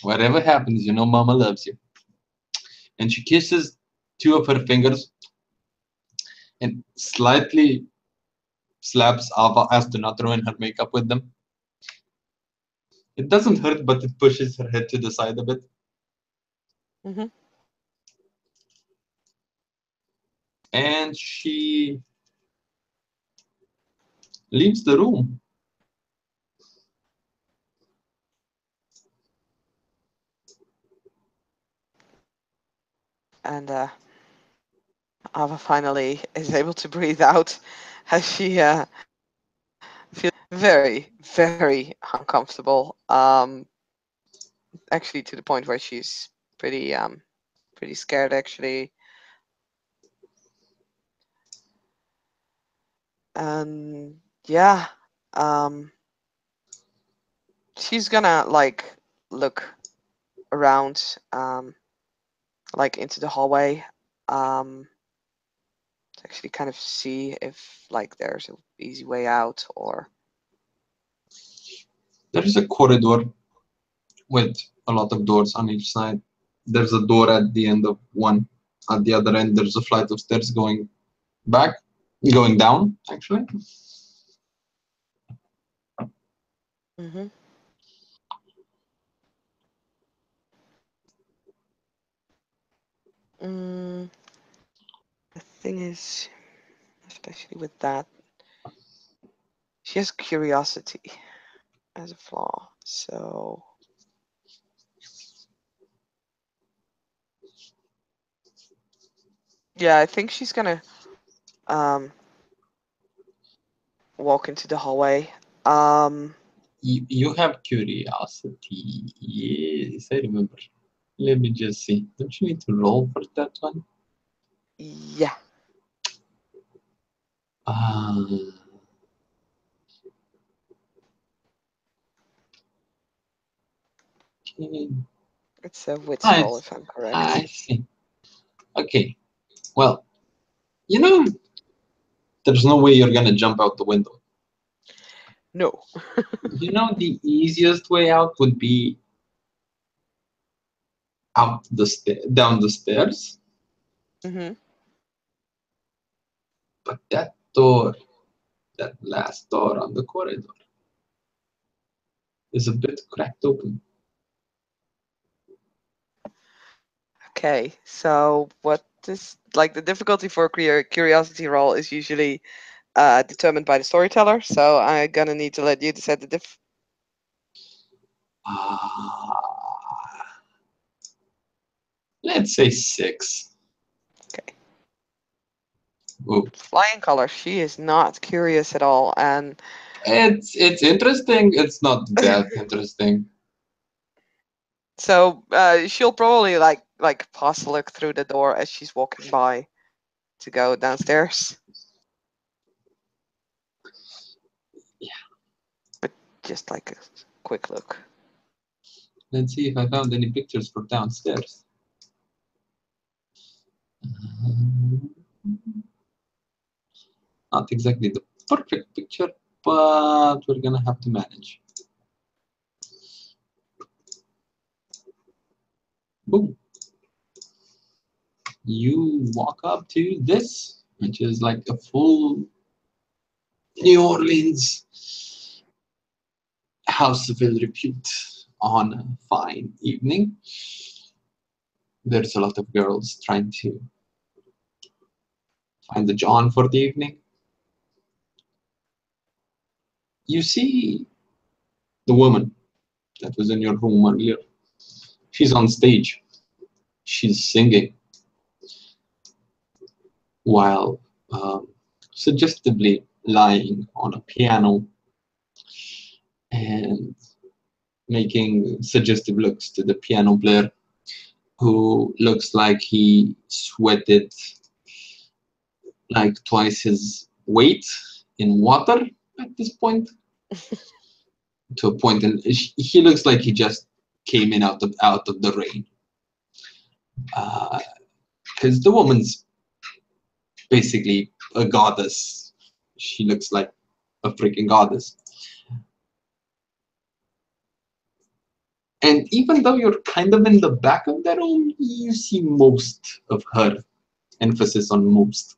Whatever happens, you know Mama loves you. And she kisses two of her fingers and slightly slaps Ava as to not ruin her makeup with them. It doesn't hurt, but it pushes her head to the side a bit. Mm-hmm. And she leaves the room. And Ava finally is able to breathe out as she feels very, very uncomfortable. Actually, to the point where she's pretty scared. Actually, and yeah, um, she's gonna like look around, like into the hallway, to actually kind of see if like there's an easy way out or. There is a corridor with a lot of doors on each side. There's a door at the end of one. At the other end, there's a flight of stairs going back, going down, actually. Mm-hmm. Mm, the thing is, especially with that, she has curiosity as a flaw. So yeah, I think she's gonna um walk into the hallway. You have curiosity. Yes, I remember. Let me just see. Don't you need to roll for that one? Yeah, Uh, okay. it's a wits Ah, roll if I'm correct. I see. Okay. Well, you know, there's no way you're gonna jump out the window. No. You know, the easiest way out would be down the stairs. Mm-hmm. But that door, that last door on the corridor, is a bit cracked open. Okay, so what is like the difficulty for a curiosity roll is usually determined by the storyteller. So I'm gonna need to let you decide the diff. Ah, let's say 6. Okay. Ooh. Flying color. She is not curious at all, and It's interesting. It's not that interesting. so she'll probably like pass a look through the door as she's walking by to go downstairs. Yeah. But just like a quick look. Let's see if I found any pictures for downstairs. Not exactly the perfect picture, but we're gonna have to manage. Boom. You walk up to this, which is like a full New Orleans house of ill repute on a fine evening. There's a lot of girls trying to find the John for the evening. You see the woman that was in your room earlier. She's on stage. She's singing while suggestively lying on a piano and making suggestive looks to the piano player, who looks like he sweated like twice his weight in water at this point. To a point, and he looks like he just came in out of the rain. Because the woman's basically a goddess. She looks like a freaking goddess. And even though you're kind of in the back of the room, you see most of her. Emphasis on most.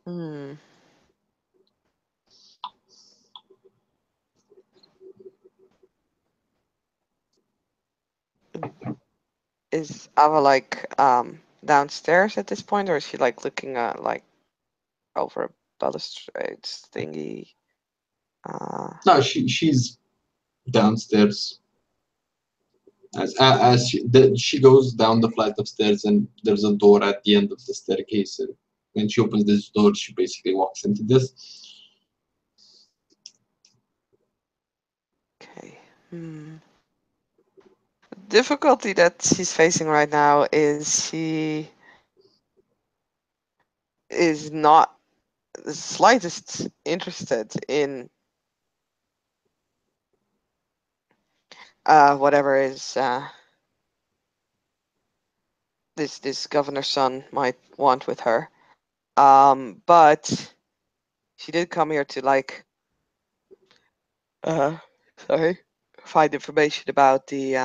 Hmm. Is Ava like downstairs at this point, or is she like looking at like over a balustrade thingy? No, she's downstairs. As she goes down the flight of stairs, and there's a door at the end of the staircase. And when she opens this door, she basically walks into this. Okay. The difficulty that she's facing right now is she is not the slightest interested in whatever is this governor's son might want with her. But she did come here to like sorry, find information about the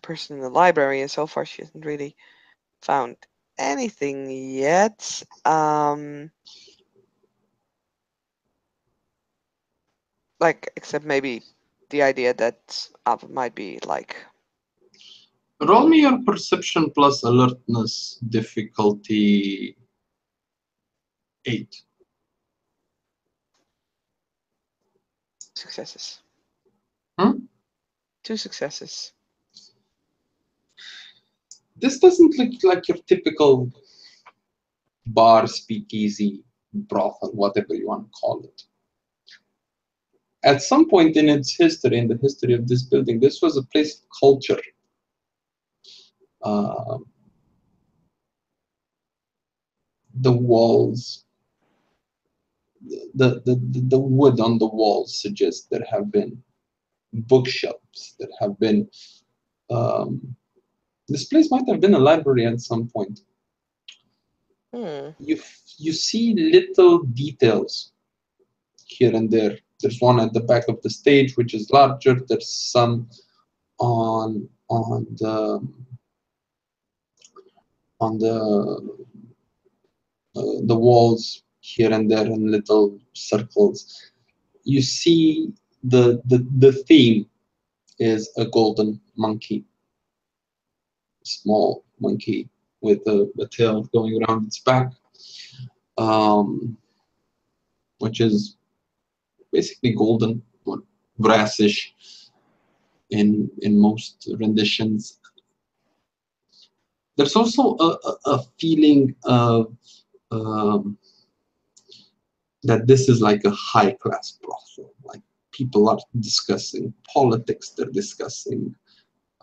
person in the library, and so far she hasn't really found anything yet. Like except maybe the idea that Ava might be like Roll me your perception plus alertness difficulty 8. successes. Hmm? 2 successes. This doesn't look like your typical bar, speakeasy, brothel, whatever you want to call it. At some point in its history, in the history of this building, this was a place of culture. The walls, the wood on the walls suggests there have been bookshelves, there have been this place might have been a library at some point. You see little details here and there. There's one at the back of the stage which is larger. There's some on the walls here and there in little circles. You see the theme is a golden monkey, small monkey with a tail going around its back, which is basically golden or brassish in most renditions. There's also a feeling of that this is like a high-class brothel. Like people are discussing politics. They're discussing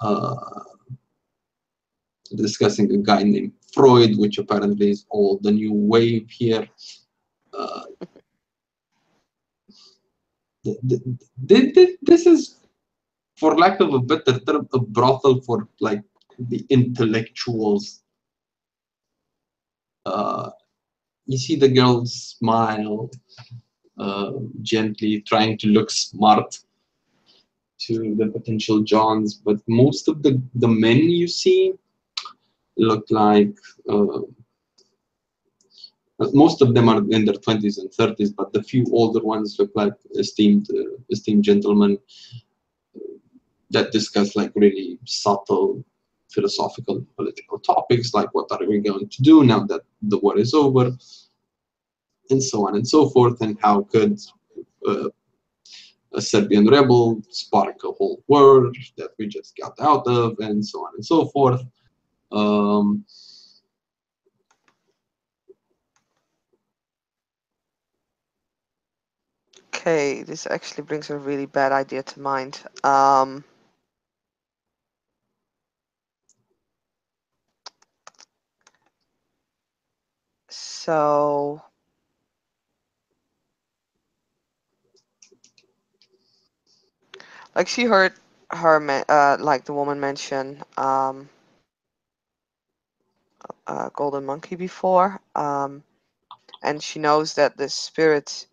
a guy named Freud, which apparently is all the new wave here. This is, for lack of a better term, a brothel for like the intellectuals. You see the girl smile, gently trying to look smart to the potential Johns, but most of the men you see look like most of them are in their 20s and 30s, but the few older ones look like esteemed gentlemen that discuss like really subtle philosophical, political topics like what are we going to do now that the war is over, and so on and so forth, and how could uh, a Serbian rebel spark a whole war that we just got out of, and so on and so forth. Um, Okay, this actually brings a really bad idea to mind. So, like she heard like the woman mention golden monkey before, and she knows that the spirit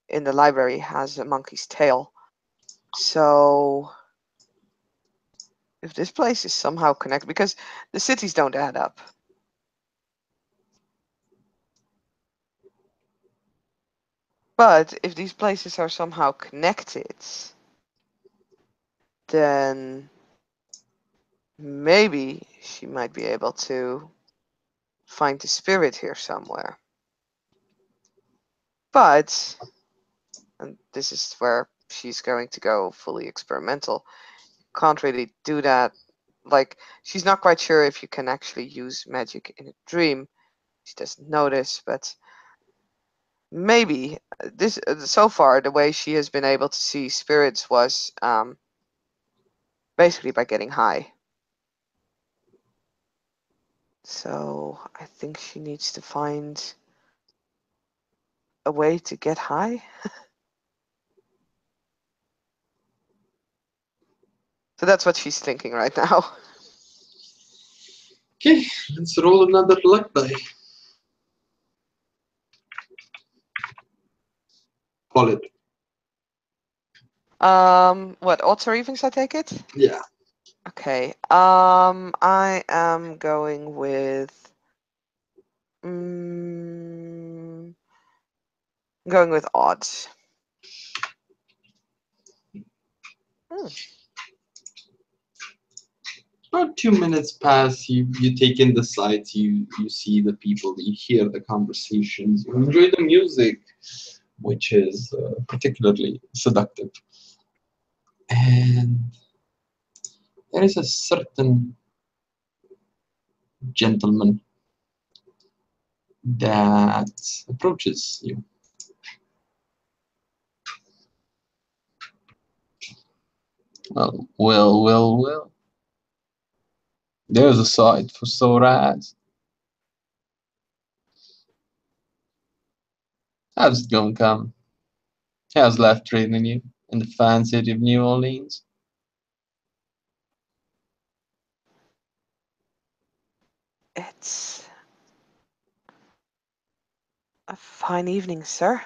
in the library has a monkey's tail. So, if this place is somehow connected, because the cities don't add up. But if these places are somehow connected, then maybe she might be able to find the spirit here somewhere. But, and this is where she's going to go fully experimental, can't really do that. Like, she's not quite sure if you can actually use magic in a dream. She doesn't know this, but maybe this so far the way she has been able to see spirits was basically by getting high. So I think she needs to find a way to get high. So that's what she's thinking right now. okay, let's roll another luck die. Call it. What, odds or evens, I take it? Yeah. Okay. I am going with going with odds. Hmm. About 2 minutes pass, you take in the sights, you see the people, you hear the conversations, you enjoy the music, which is particularly seductive. And there is a certain gentleman that approaches you. Well. There's a sight for sore eyes. How's it going, come? How's life treating you in the fine city of New Orleans? It's a fine evening, sir.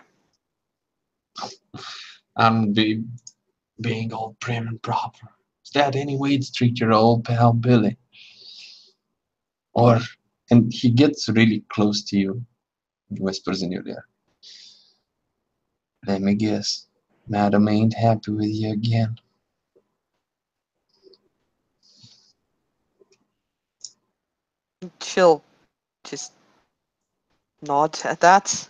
I'm being all prim and proper. Is that any way to treat your old pal Billy? Or, and he gets really close to you and whispers in your ear. Let me guess, Madam ain't happy with you again. She'll just nod at that.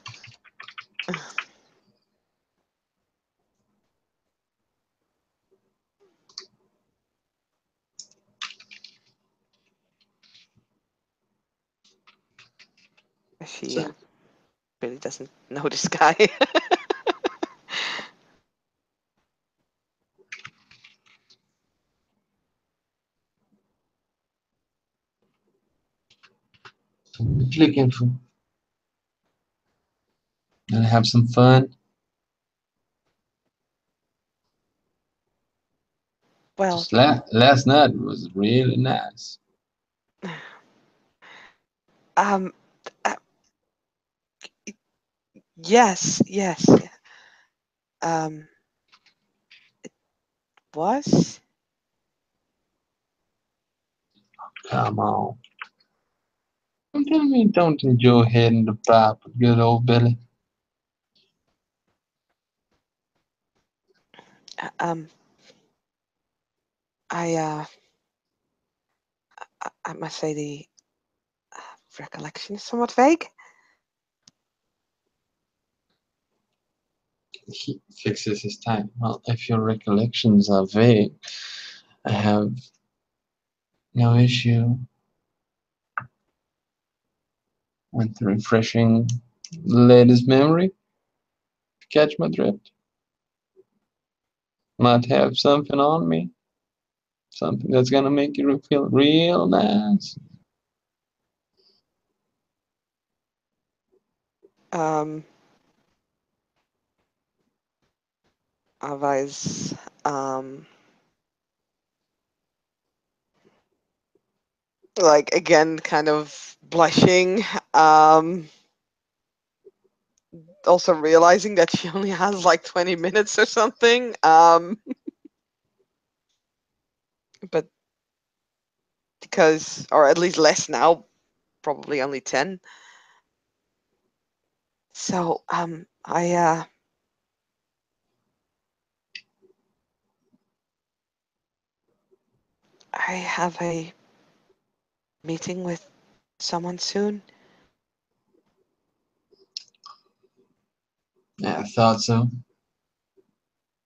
She So, really doesn't know this guy. what you looking for? Gonna have some fun? Well, Just last night was really nice. um, uh, yes, yeah. Um, was? Come on. Don't tell me you don't enjoy hitting the pipe with good old Billy. Um, I I must say the recollection is somewhat vague. He fixes his tie. Well, if your recollections are vague, I have no issue with refreshing the latest memory. Catch my drift. Might have something on me. Something that's gonna make you feel real nice. Ava's like again kind of blushing, also realizing that she only has like 20 minutes or something, but because, or at least less now, probably only 10. So I have a meeting with someone soon. Yeah, I thought so.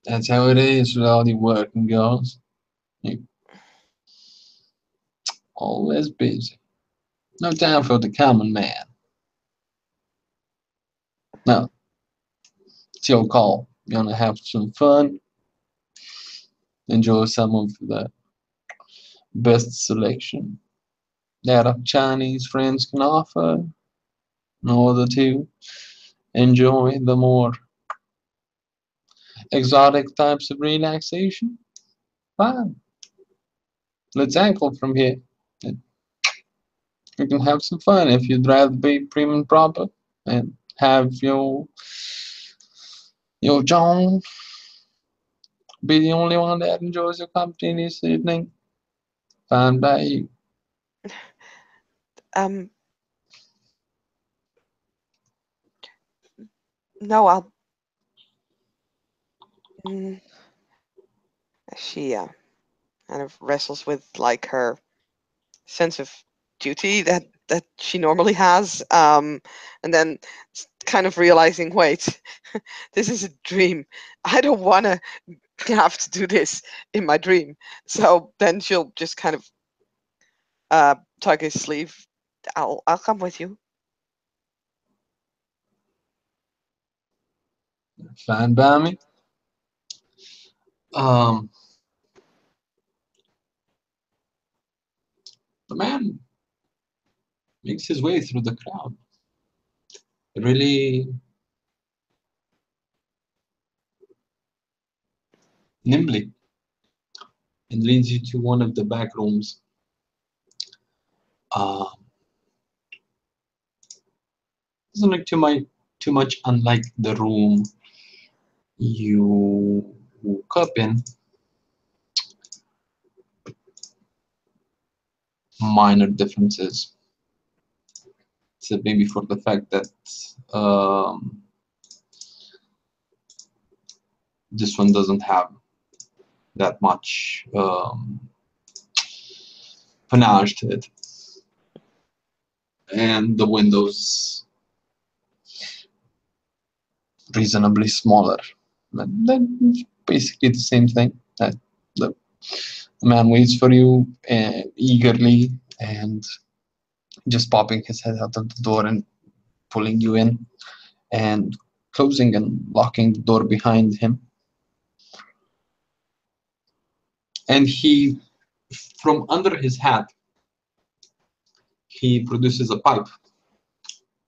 That's how it is with all the working girls. You're always busy. No time for the common man. No, it's your call. You wanna have some fun, enjoy some of the best selection that our Chinese friends can offer in order to enjoy the more exotic types of relaxation. Fine, let's ankle from here. You can have some fun if you'd rather be prim and proper and have your John be the only one that enjoys your company this evening. Fine by you. Um, no, I'll. Mm, she kind of wrestles with like her sense of duty that she normally has, and then kind of realizing, wait, this is a dream. I don't want to have to do this in my dream. So then she'll just kind of tug his sleeve. I'll come with you. Fine by me. Um, the man makes his way through the crowd, really nimbly, and leads you to one of the back rooms. Uh, doesn't look too much unlike the room you woke up in. Minor differences. So maybe for the fact that this one doesn't have that much panache to it, and the windows reasonably smaller. But then basically the same thing. That the man waits for you eagerly and just popping his head out of the door and pulling you in and closing and locking the door behind him. And he, from under his hat, he produces a pipe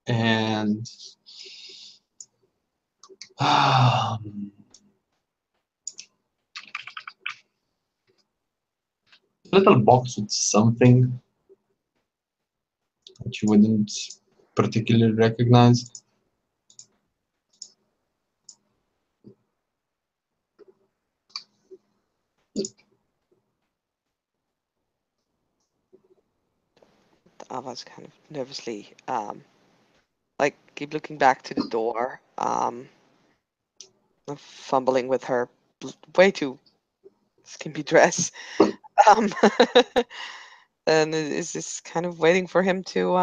and um, a little box with something that you wouldn't particularly recognize. Ava's kind of nervously, like keep looking back to the door, fumbling with her way too skimpy dress. Um, and is just kind of waiting for him to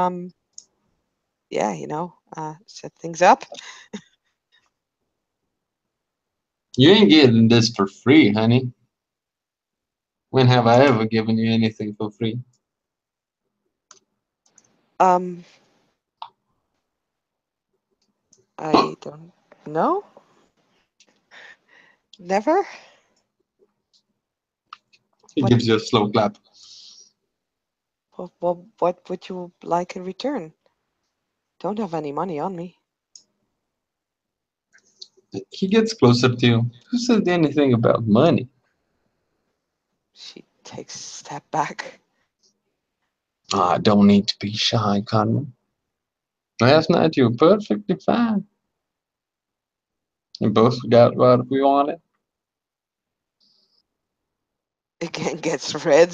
yeah, set things up. You ain't getting this for free, honey. When have I ever given you anything for free? Um, I don't know. Never. He What gives you a slow clap. what would you like in return? Don't have any money on me. He gets closer to you. Who said anything about money? She takes a step back. Ah, don't need to be shy, Carmen. Last night you were perfectly fine. We both got what we wanted. Again gets red.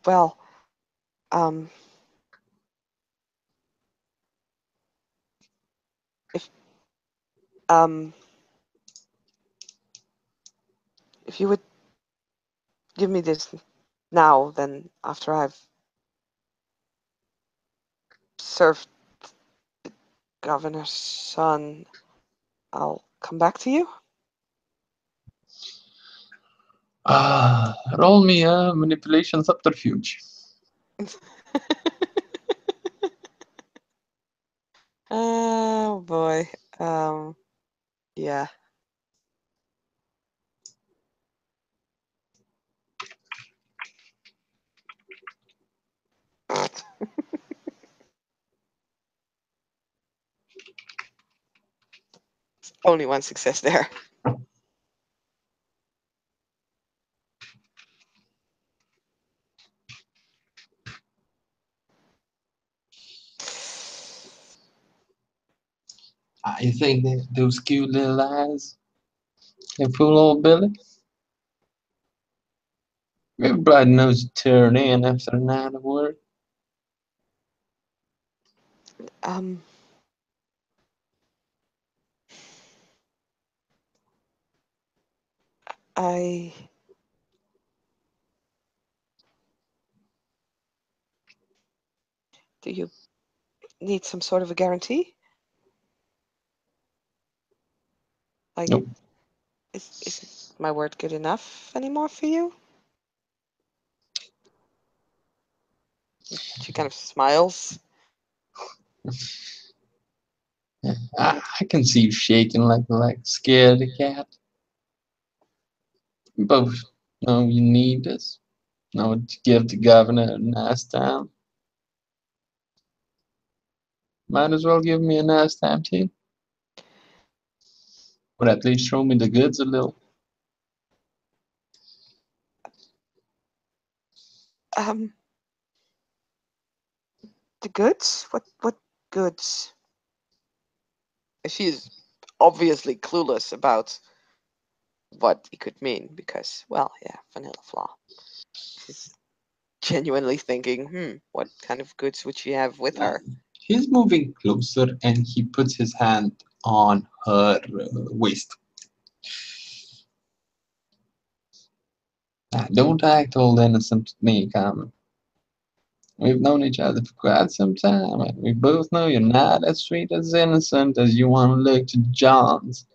Well, um, if um, if you would give me this now, then after I've served the governor's son, I'll come back to you. Ah, roll me a manipulation subterfuge. Oh boy. Yeah. Only one success there. You think that those cute little eyes can fool old Billy? Everybody knows you turn in after a night of work. Um, I do you need some sort of a guarantee? Like, Nope. isn't my word good enough anymore for you? She kind of smiles. I can see you shaking like scared cat. We both know you need this. Know to give the governor a nice time. Might as well give me a nice time too. Or at least show me the goods a little. Um, the goods? What goods? She's obviously clueless about what it could mean because, well, yeah, vanilla flaw. She's genuinely thinking, what kind of goods would she have with her? He's moving closer and he puts his hand on her waist. Don't act all innocent with me, Carmen. We've known each other for quite some time, and we both know you're not as sweet as innocent as you want to look to John's.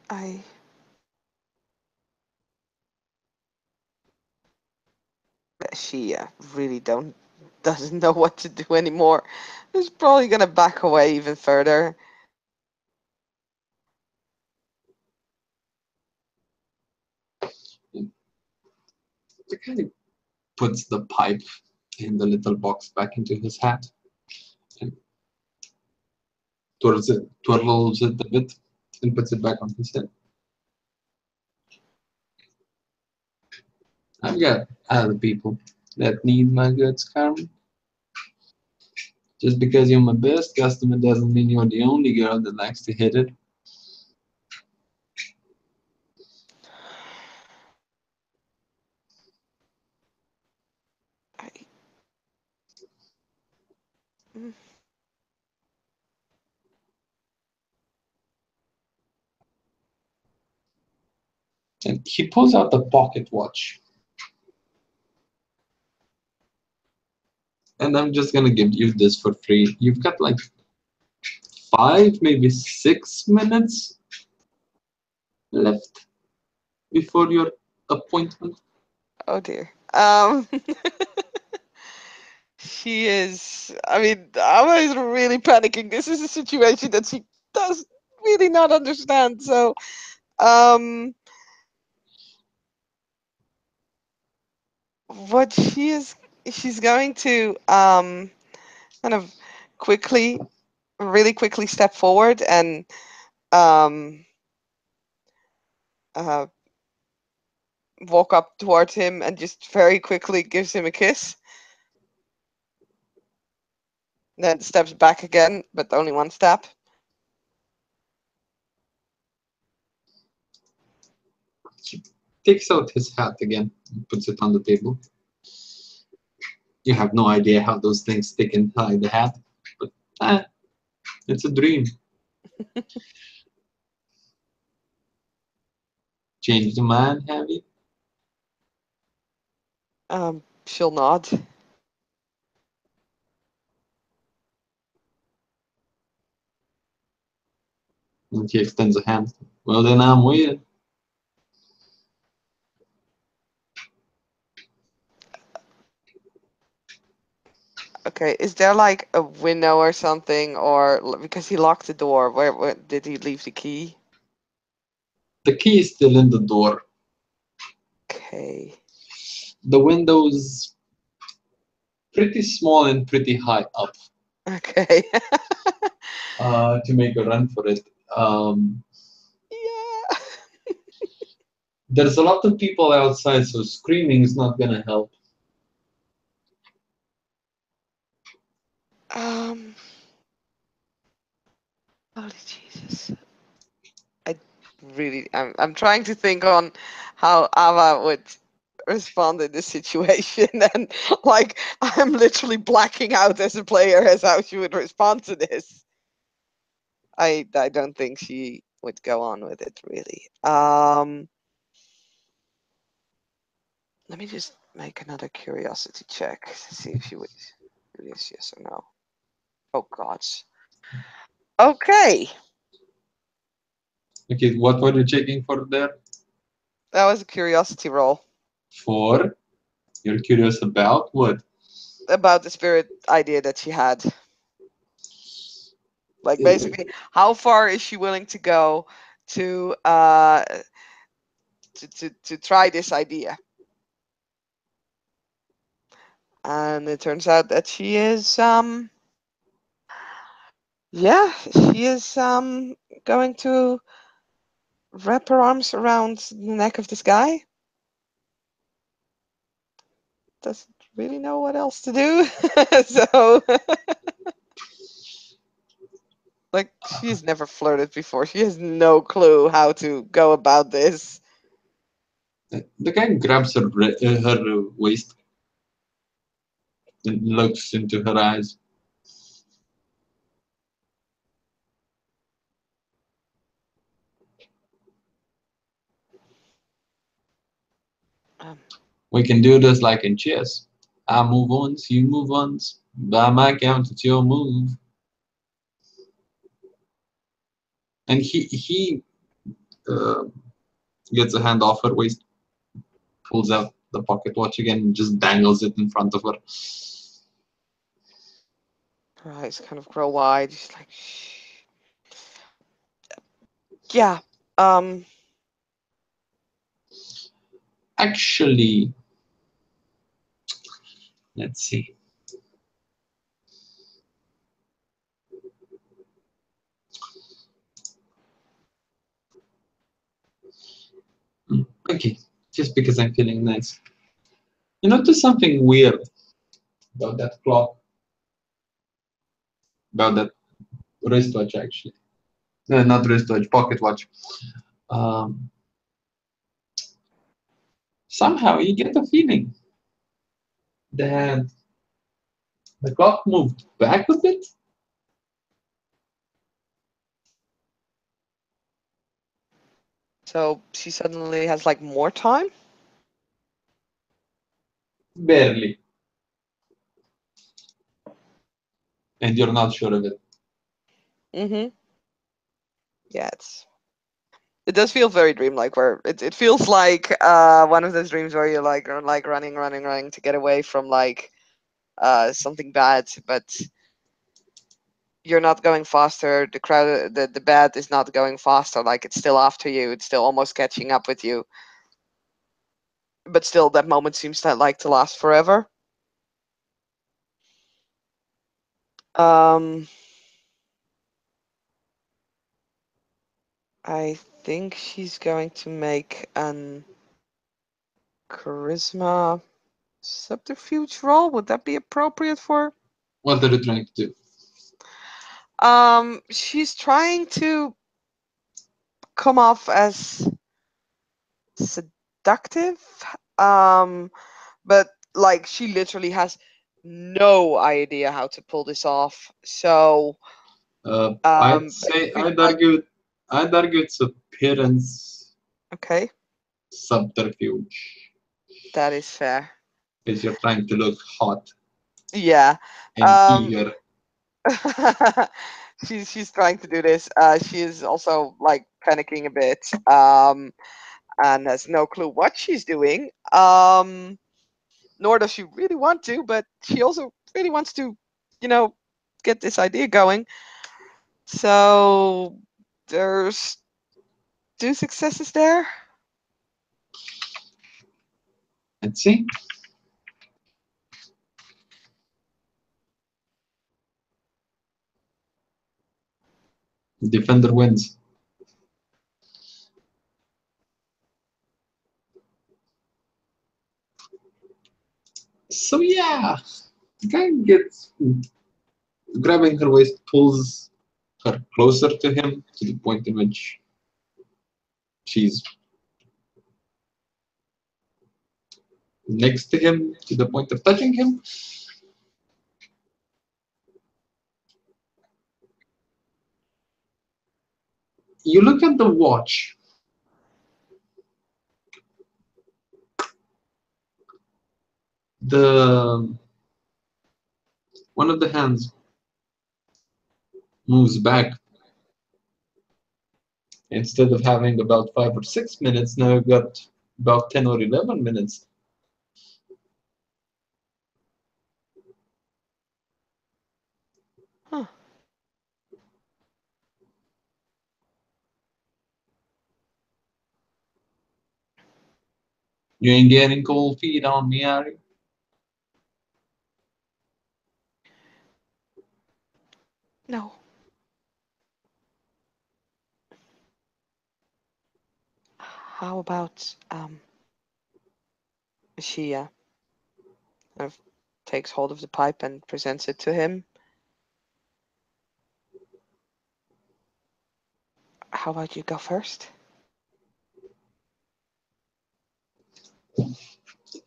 I she really doesn't know what to do anymore. She's probably gonna back away even further. The guy puts the pipe in the little box back into his hat and twirls it a bit, and puts it back on his head. I've got other people that need my goods, Carmen. Just because you're my best customer doesn't mean you're the only girl that likes to hit it. I, mm, And he pulls out the pocket watch. And I'm just gonna give you this for free. You've got like 5, maybe 6 minutes left before your appointment. oh dear. She is. I mean, Ava is really panicking. This is a situation that she does really not understand. So, um, what she's going to kind of quickly, really quickly step forward and um, uh, walk up towards him and just very quickly gives him a kiss. Then steps back again, but only one step. He takes out his hat again and puts it on the table. You have no idea how those things stick inside the hat, but it's a dream. Change the mind, have you? She'll nod. And he extends a hand. Well, then I'm with. Okay, is there like a window or something, or because he locked the door? Where did he leave the key? The key is still in the door. Okay. The window's pretty small and pretty high up Okay. to make a run for it. Yeah. There's a lot of people outside, so screaming is not gonna help. Um. Holy Jesus. I really. I'm trying to think on how Ava would respond in this situation, and like I'm literally blacking out as a player as how she would respond to this. I don't think she would go on with it really. Let me just make another curiosity check to see if she would do this, yes or no. Oh gods. Okay. Okay, what were you checking for there? That was a curiosity roll For? You're curious about what? about the spirit idea that she had. Like Uh, basically, how far is she willing to go to to try this idea? And it turns out that she is yeah, she is going to wrap her arms around the neck of this guy. Doesn't really know what else to do. So like she's never flirted before. She has no clue how to go about this. The guy grabs her waist and looks into her eyes. Um, We can do this like in chess. I move once, you move once. By my count, it's your move. And he uh, gets a hand off her waist, pulls out the pocket watch again, and just dangles it in front of her. her eyes kind of grow wide. She's like, shh. Yeah. Um. Actually, let's see. Okay, just because I'm feeling nice. You notice something weird about that clock? about that wristwatch actually. Not wristwatch, pocket watch. Um, Somehow you get the feeling that the clock moved back a bit. So she suddenly has like more time? Barely, and you're not sure of it. Mm-hmm. Yeah, it does feel very dreamlike where it feels like one of those dreams where you're like running to get away from like something bad, but you're not going faster. The bad is not going faster. Like it's still after you. It's still almost catching up with you. But still, that moment seems to like to last forever. Um, I think she's going to make an charisma subterfuge roll. Would that be appropriate for her? What are you trying to do? She's trying to come off as seductive. Um, but like she literally has no idea how to pull this off. So I'd it's say really like I'd argue it's appearance okay, subterfuge that is fair. because you're trying to look hot Yeah. and Um, eager. she's trying to do this. She is also like panicking a bit. And has no clue what she's doing. Nor does she really want to, but she also really wants to, you know, get this idea going. So there's two successes there. Let's see. Defender wins. So yeah, the guy gets grabbing her waist, pulls her closer to him to the point in which she's next to him to the point of touching him. You look at the watch. The one of the hands moves back. Instead of having about 5 or 6 minutes, now you've got about 10 or 11 minutes. Huh. You ain't getting cold feet on me, are you? No. How about she kind of takes hold of the pipe and presents it to him? How about you go first?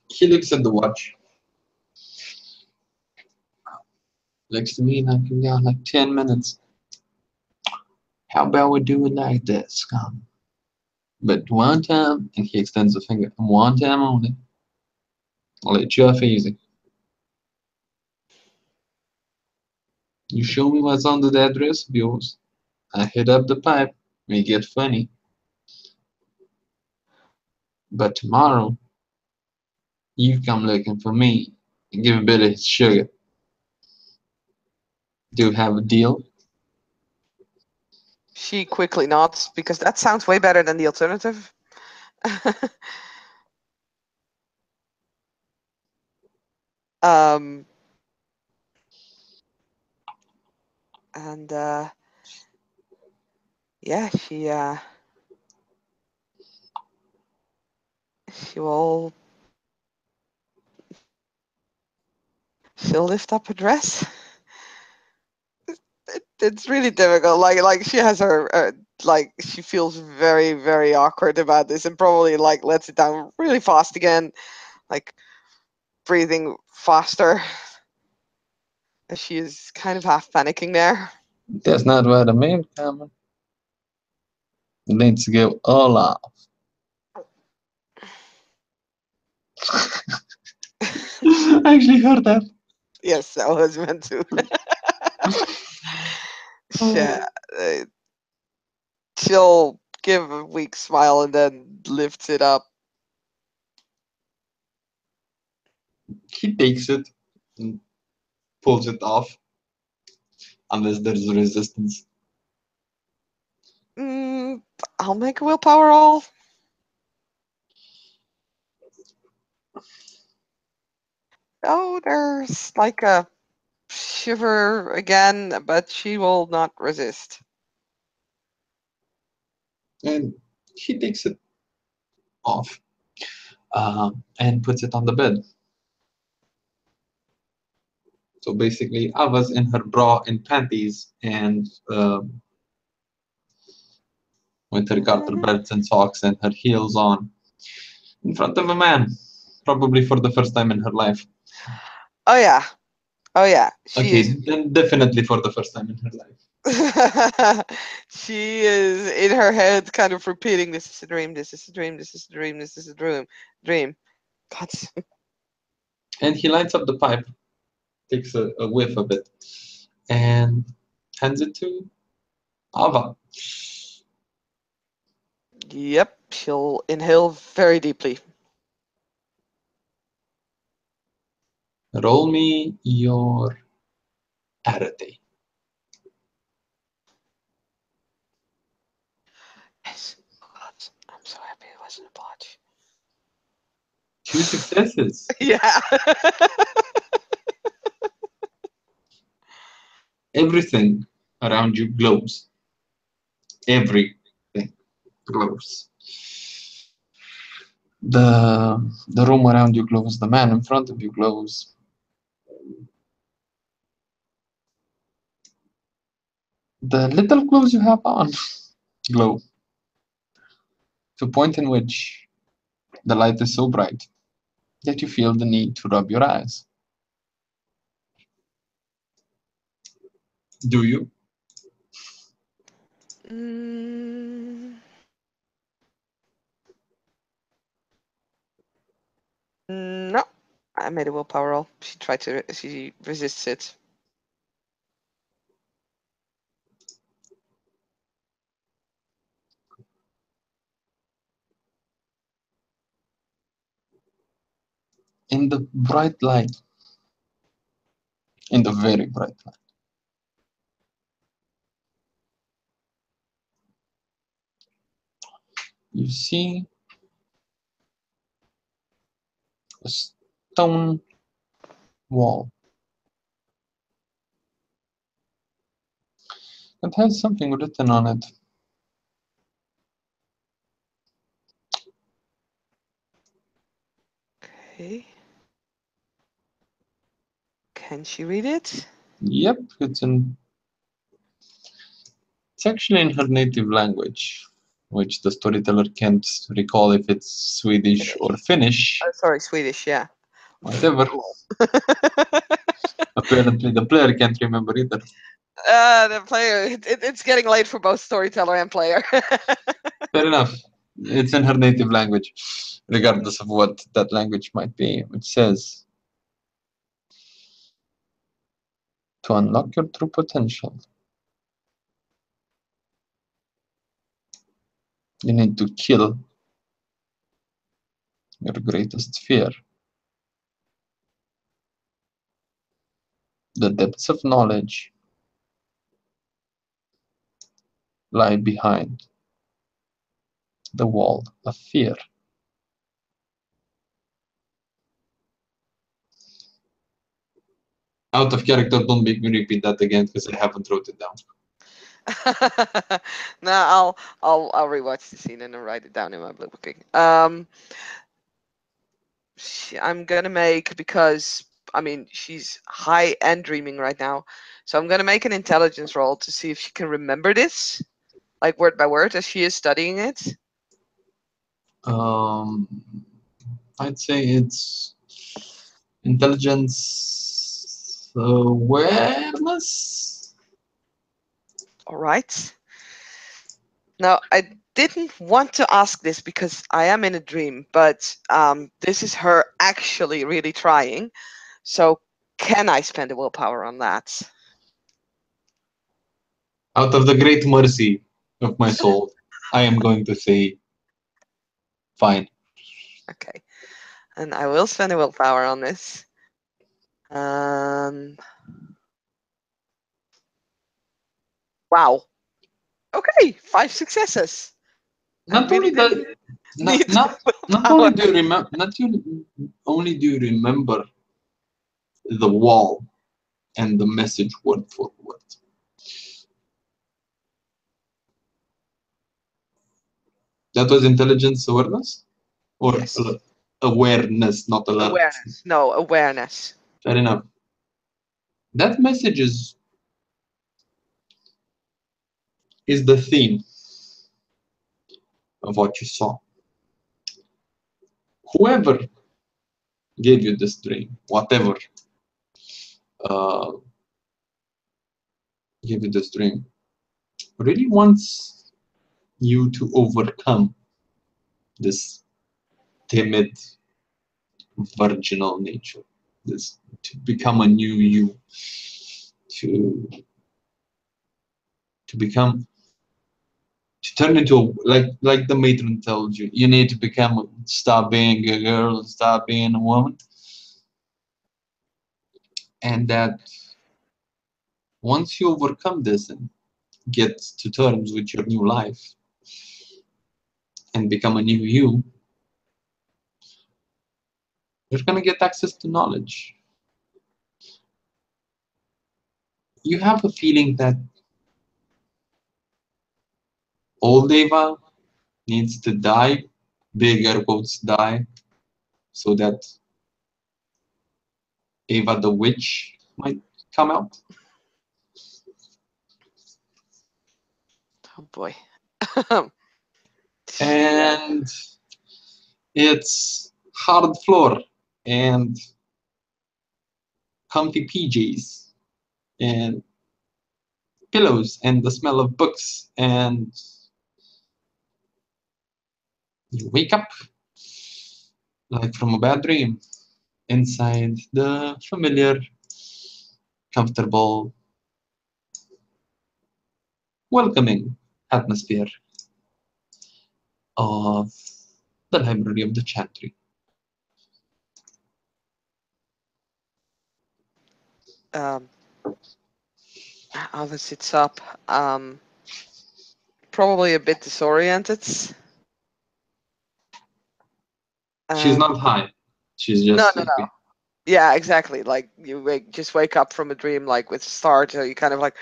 He looks at the watch. Looks to me like you got like 10 minutes. How about we do it like this, but one time, and he extends a finger, one time only. I'll let you off easy. You show me what's under that dress of yours. I hit up the pipe. We get funny. But tomorrow, you come looking for me and give Billy his sugar. Do you have a deal? She quickly nods because that sounds way better than the alternative. um, and yeah, she will she'll lift up her dress it's really difficult. Like she has her like she feels very very awkward about this, and probably like lets it down really fast again, like breathing faster. As she is kind of half panicking there. That's not where the main coming. Let's go all out. I actually heard that. Yes, I was meant to. Yeah, uh, she'll give a weak smile and then lifts it up. He takes it and pulls it off, unless there's resistance. Mm, I'll make a willpower roll. Oh, there's like a shiver again, but she will not resist. And he takes it off and puts it on the bed. So basically, Ava's in her bra and panties and with her garter belts and socks and her heels on in front of a man, probably for the first time in her life. Oh yeah, oh yeah. She Okay, is. then definitely for the first time in her life. She is in her head, kind of repeating, "This is a dream. This is a dream. This is a dream. This is a dream. Dream." God. And he lights up the pipe, takes a whiff of it, and hands it to Ava. Yep, she'll inhale very deeply. Roll me your arete. Yes. Oh God, I'm so happy it wasn't a botch. 2 successes. Yeah. Everything around you glows. Everything glows. The room around you glows. The man in front of you glows. The little clothes you have on glow to a point in which the light is so bright that you feel the need to rub your eyes. Do you? Mm, no, I made a willpower roll. She tried to. She resists it. In the bright light, in the very bright light, you see a stone wall that has something written on it. Okay. Can she read it? Yep, it's actually in her native language, which the storyteller can't recall if it's Swedish or Finnish. Finnish, Oh, sorry, Swedish. Yeah. whatever. Apparently, the player can't remember either. The player. It's getting late for both storyteller and player. Fair enough. It's in her native language, regardless of what that language might be, which says to unlock your true potential, you need to kill your greatest fear. The depths of knowledge lie behind the wall of fear. Out of character, don't make me repeat that again because I haven't wrote it down. No, I'll rewatch the scene and then write it down in my booking. I'm gonna make, because I mean, she's high and dreaming right now. So I'm going to make an intelligence roll to see if she can remember this, like word by word, as she is studying it. I'd say it's intelligence awareness. All right. Now, I didn't want to ask this because I am in a dream, but this is her actually really trying. So can I spend a willpower on that? Out of the great mercy of my soul, I am going to say fine. Okay. And I will spend a willpower on this. Wow. Okay, 5 successes. I Not really only that, didn't need not willpower. only do you remember, not you, only do you remember the wall and the message word for word. That was intelligence awareness, or Yes. awareness, not alertness. Awareness. No, awareness. Fair enough. That message is the theme of what you saw. Whoever gave you this dream, whatever uh, gave you this dream, really wants you to overcome this timid, virginal nature, this to become a new you, to become, to turn into a, like the matron told you, you need to become, stop being a girl, stop being a woman, and that once you overcome this and get to terms with your new life and become a new you, you're gonna get access to knowledge. You have a feeling that old Eva needs to die, big air quotes die, so that Eva the witch might come out. Oh boy. And it's hard floor and comfy PJs and pillows and the smell of books, and you wake up like from a bad dream inside the familiar, comfortable, welcoming atmosphere of the library of the Chantry. um, Alice sits up, probably a bit disoriented. She's Um, not high, she's no, just no, no. sleepy. Yeah, exactly. Like you just wake up from a dream, like with start. You kind of like,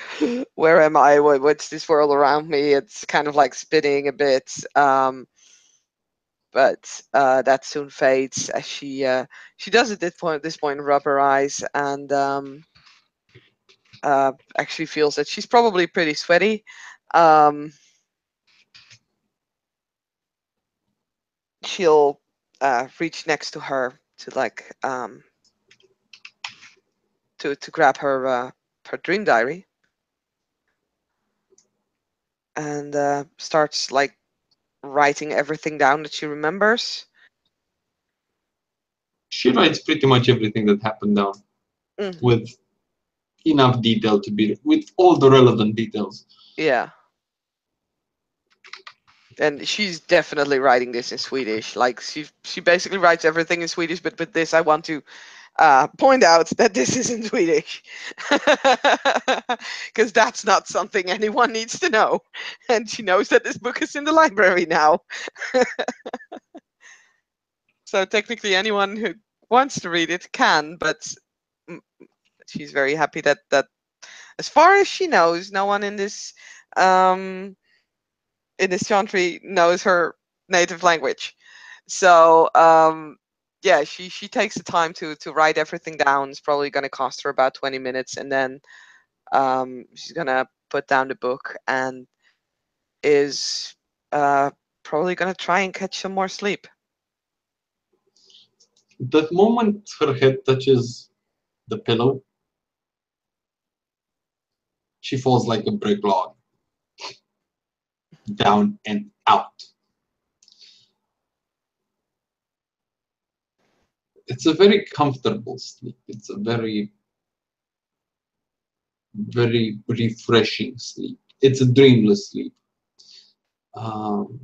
where am I? What's this world around me? It's kind of like spinning a bit. But that soon fades as she does at this point rub her eyes and actually feels that she's probably pretty sweaty. Um, she'll reach next to her to like to grab her dream diary and starts like writing everything down that she remembers. She writes pretty much everything that happened down Hmm. with enough detail to be, with all the relevant details. Yeah. And she's definitely writing this in Swedish. Like she basically writes everything in Swedish, but this I want to point out that this is in Swedish, because that's not something anyone needs to know. And she knows that this book is in the library now. So technically, anyone who wants to read it can, but mm, she's very happy that as far as she knows, no one um, in this country knows her native language. So yeah, she takes the time to write everything down. It's probably going to cost her about 20 minutes, and then she's going to put down the book and is probably going to try and catch some more sleep. The moment her head touches the pillow, she falls like a brick log, down and out. It's a very comfortable sleep. It's a very, very refreshing sleep. It's a dreamless sleep. Um,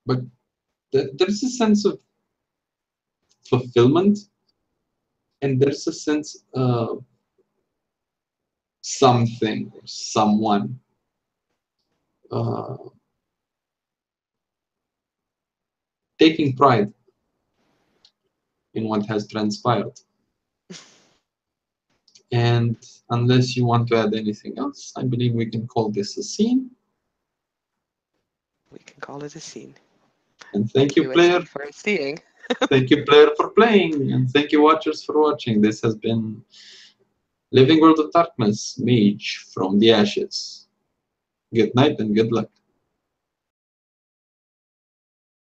but there's a sense of fulfillment, and there's a sense of something or someone uh, taking pride in what has transpired. And unless you want to add anything else, I believe we can call this a scene. We can call it a scene. And Thank thank you, you, player. SD, for seeing. Thank you, player, for playing. And thank you, watchers, for watching. This has been Living World of Darkness, Mage from the Ashes. Good night and good luck.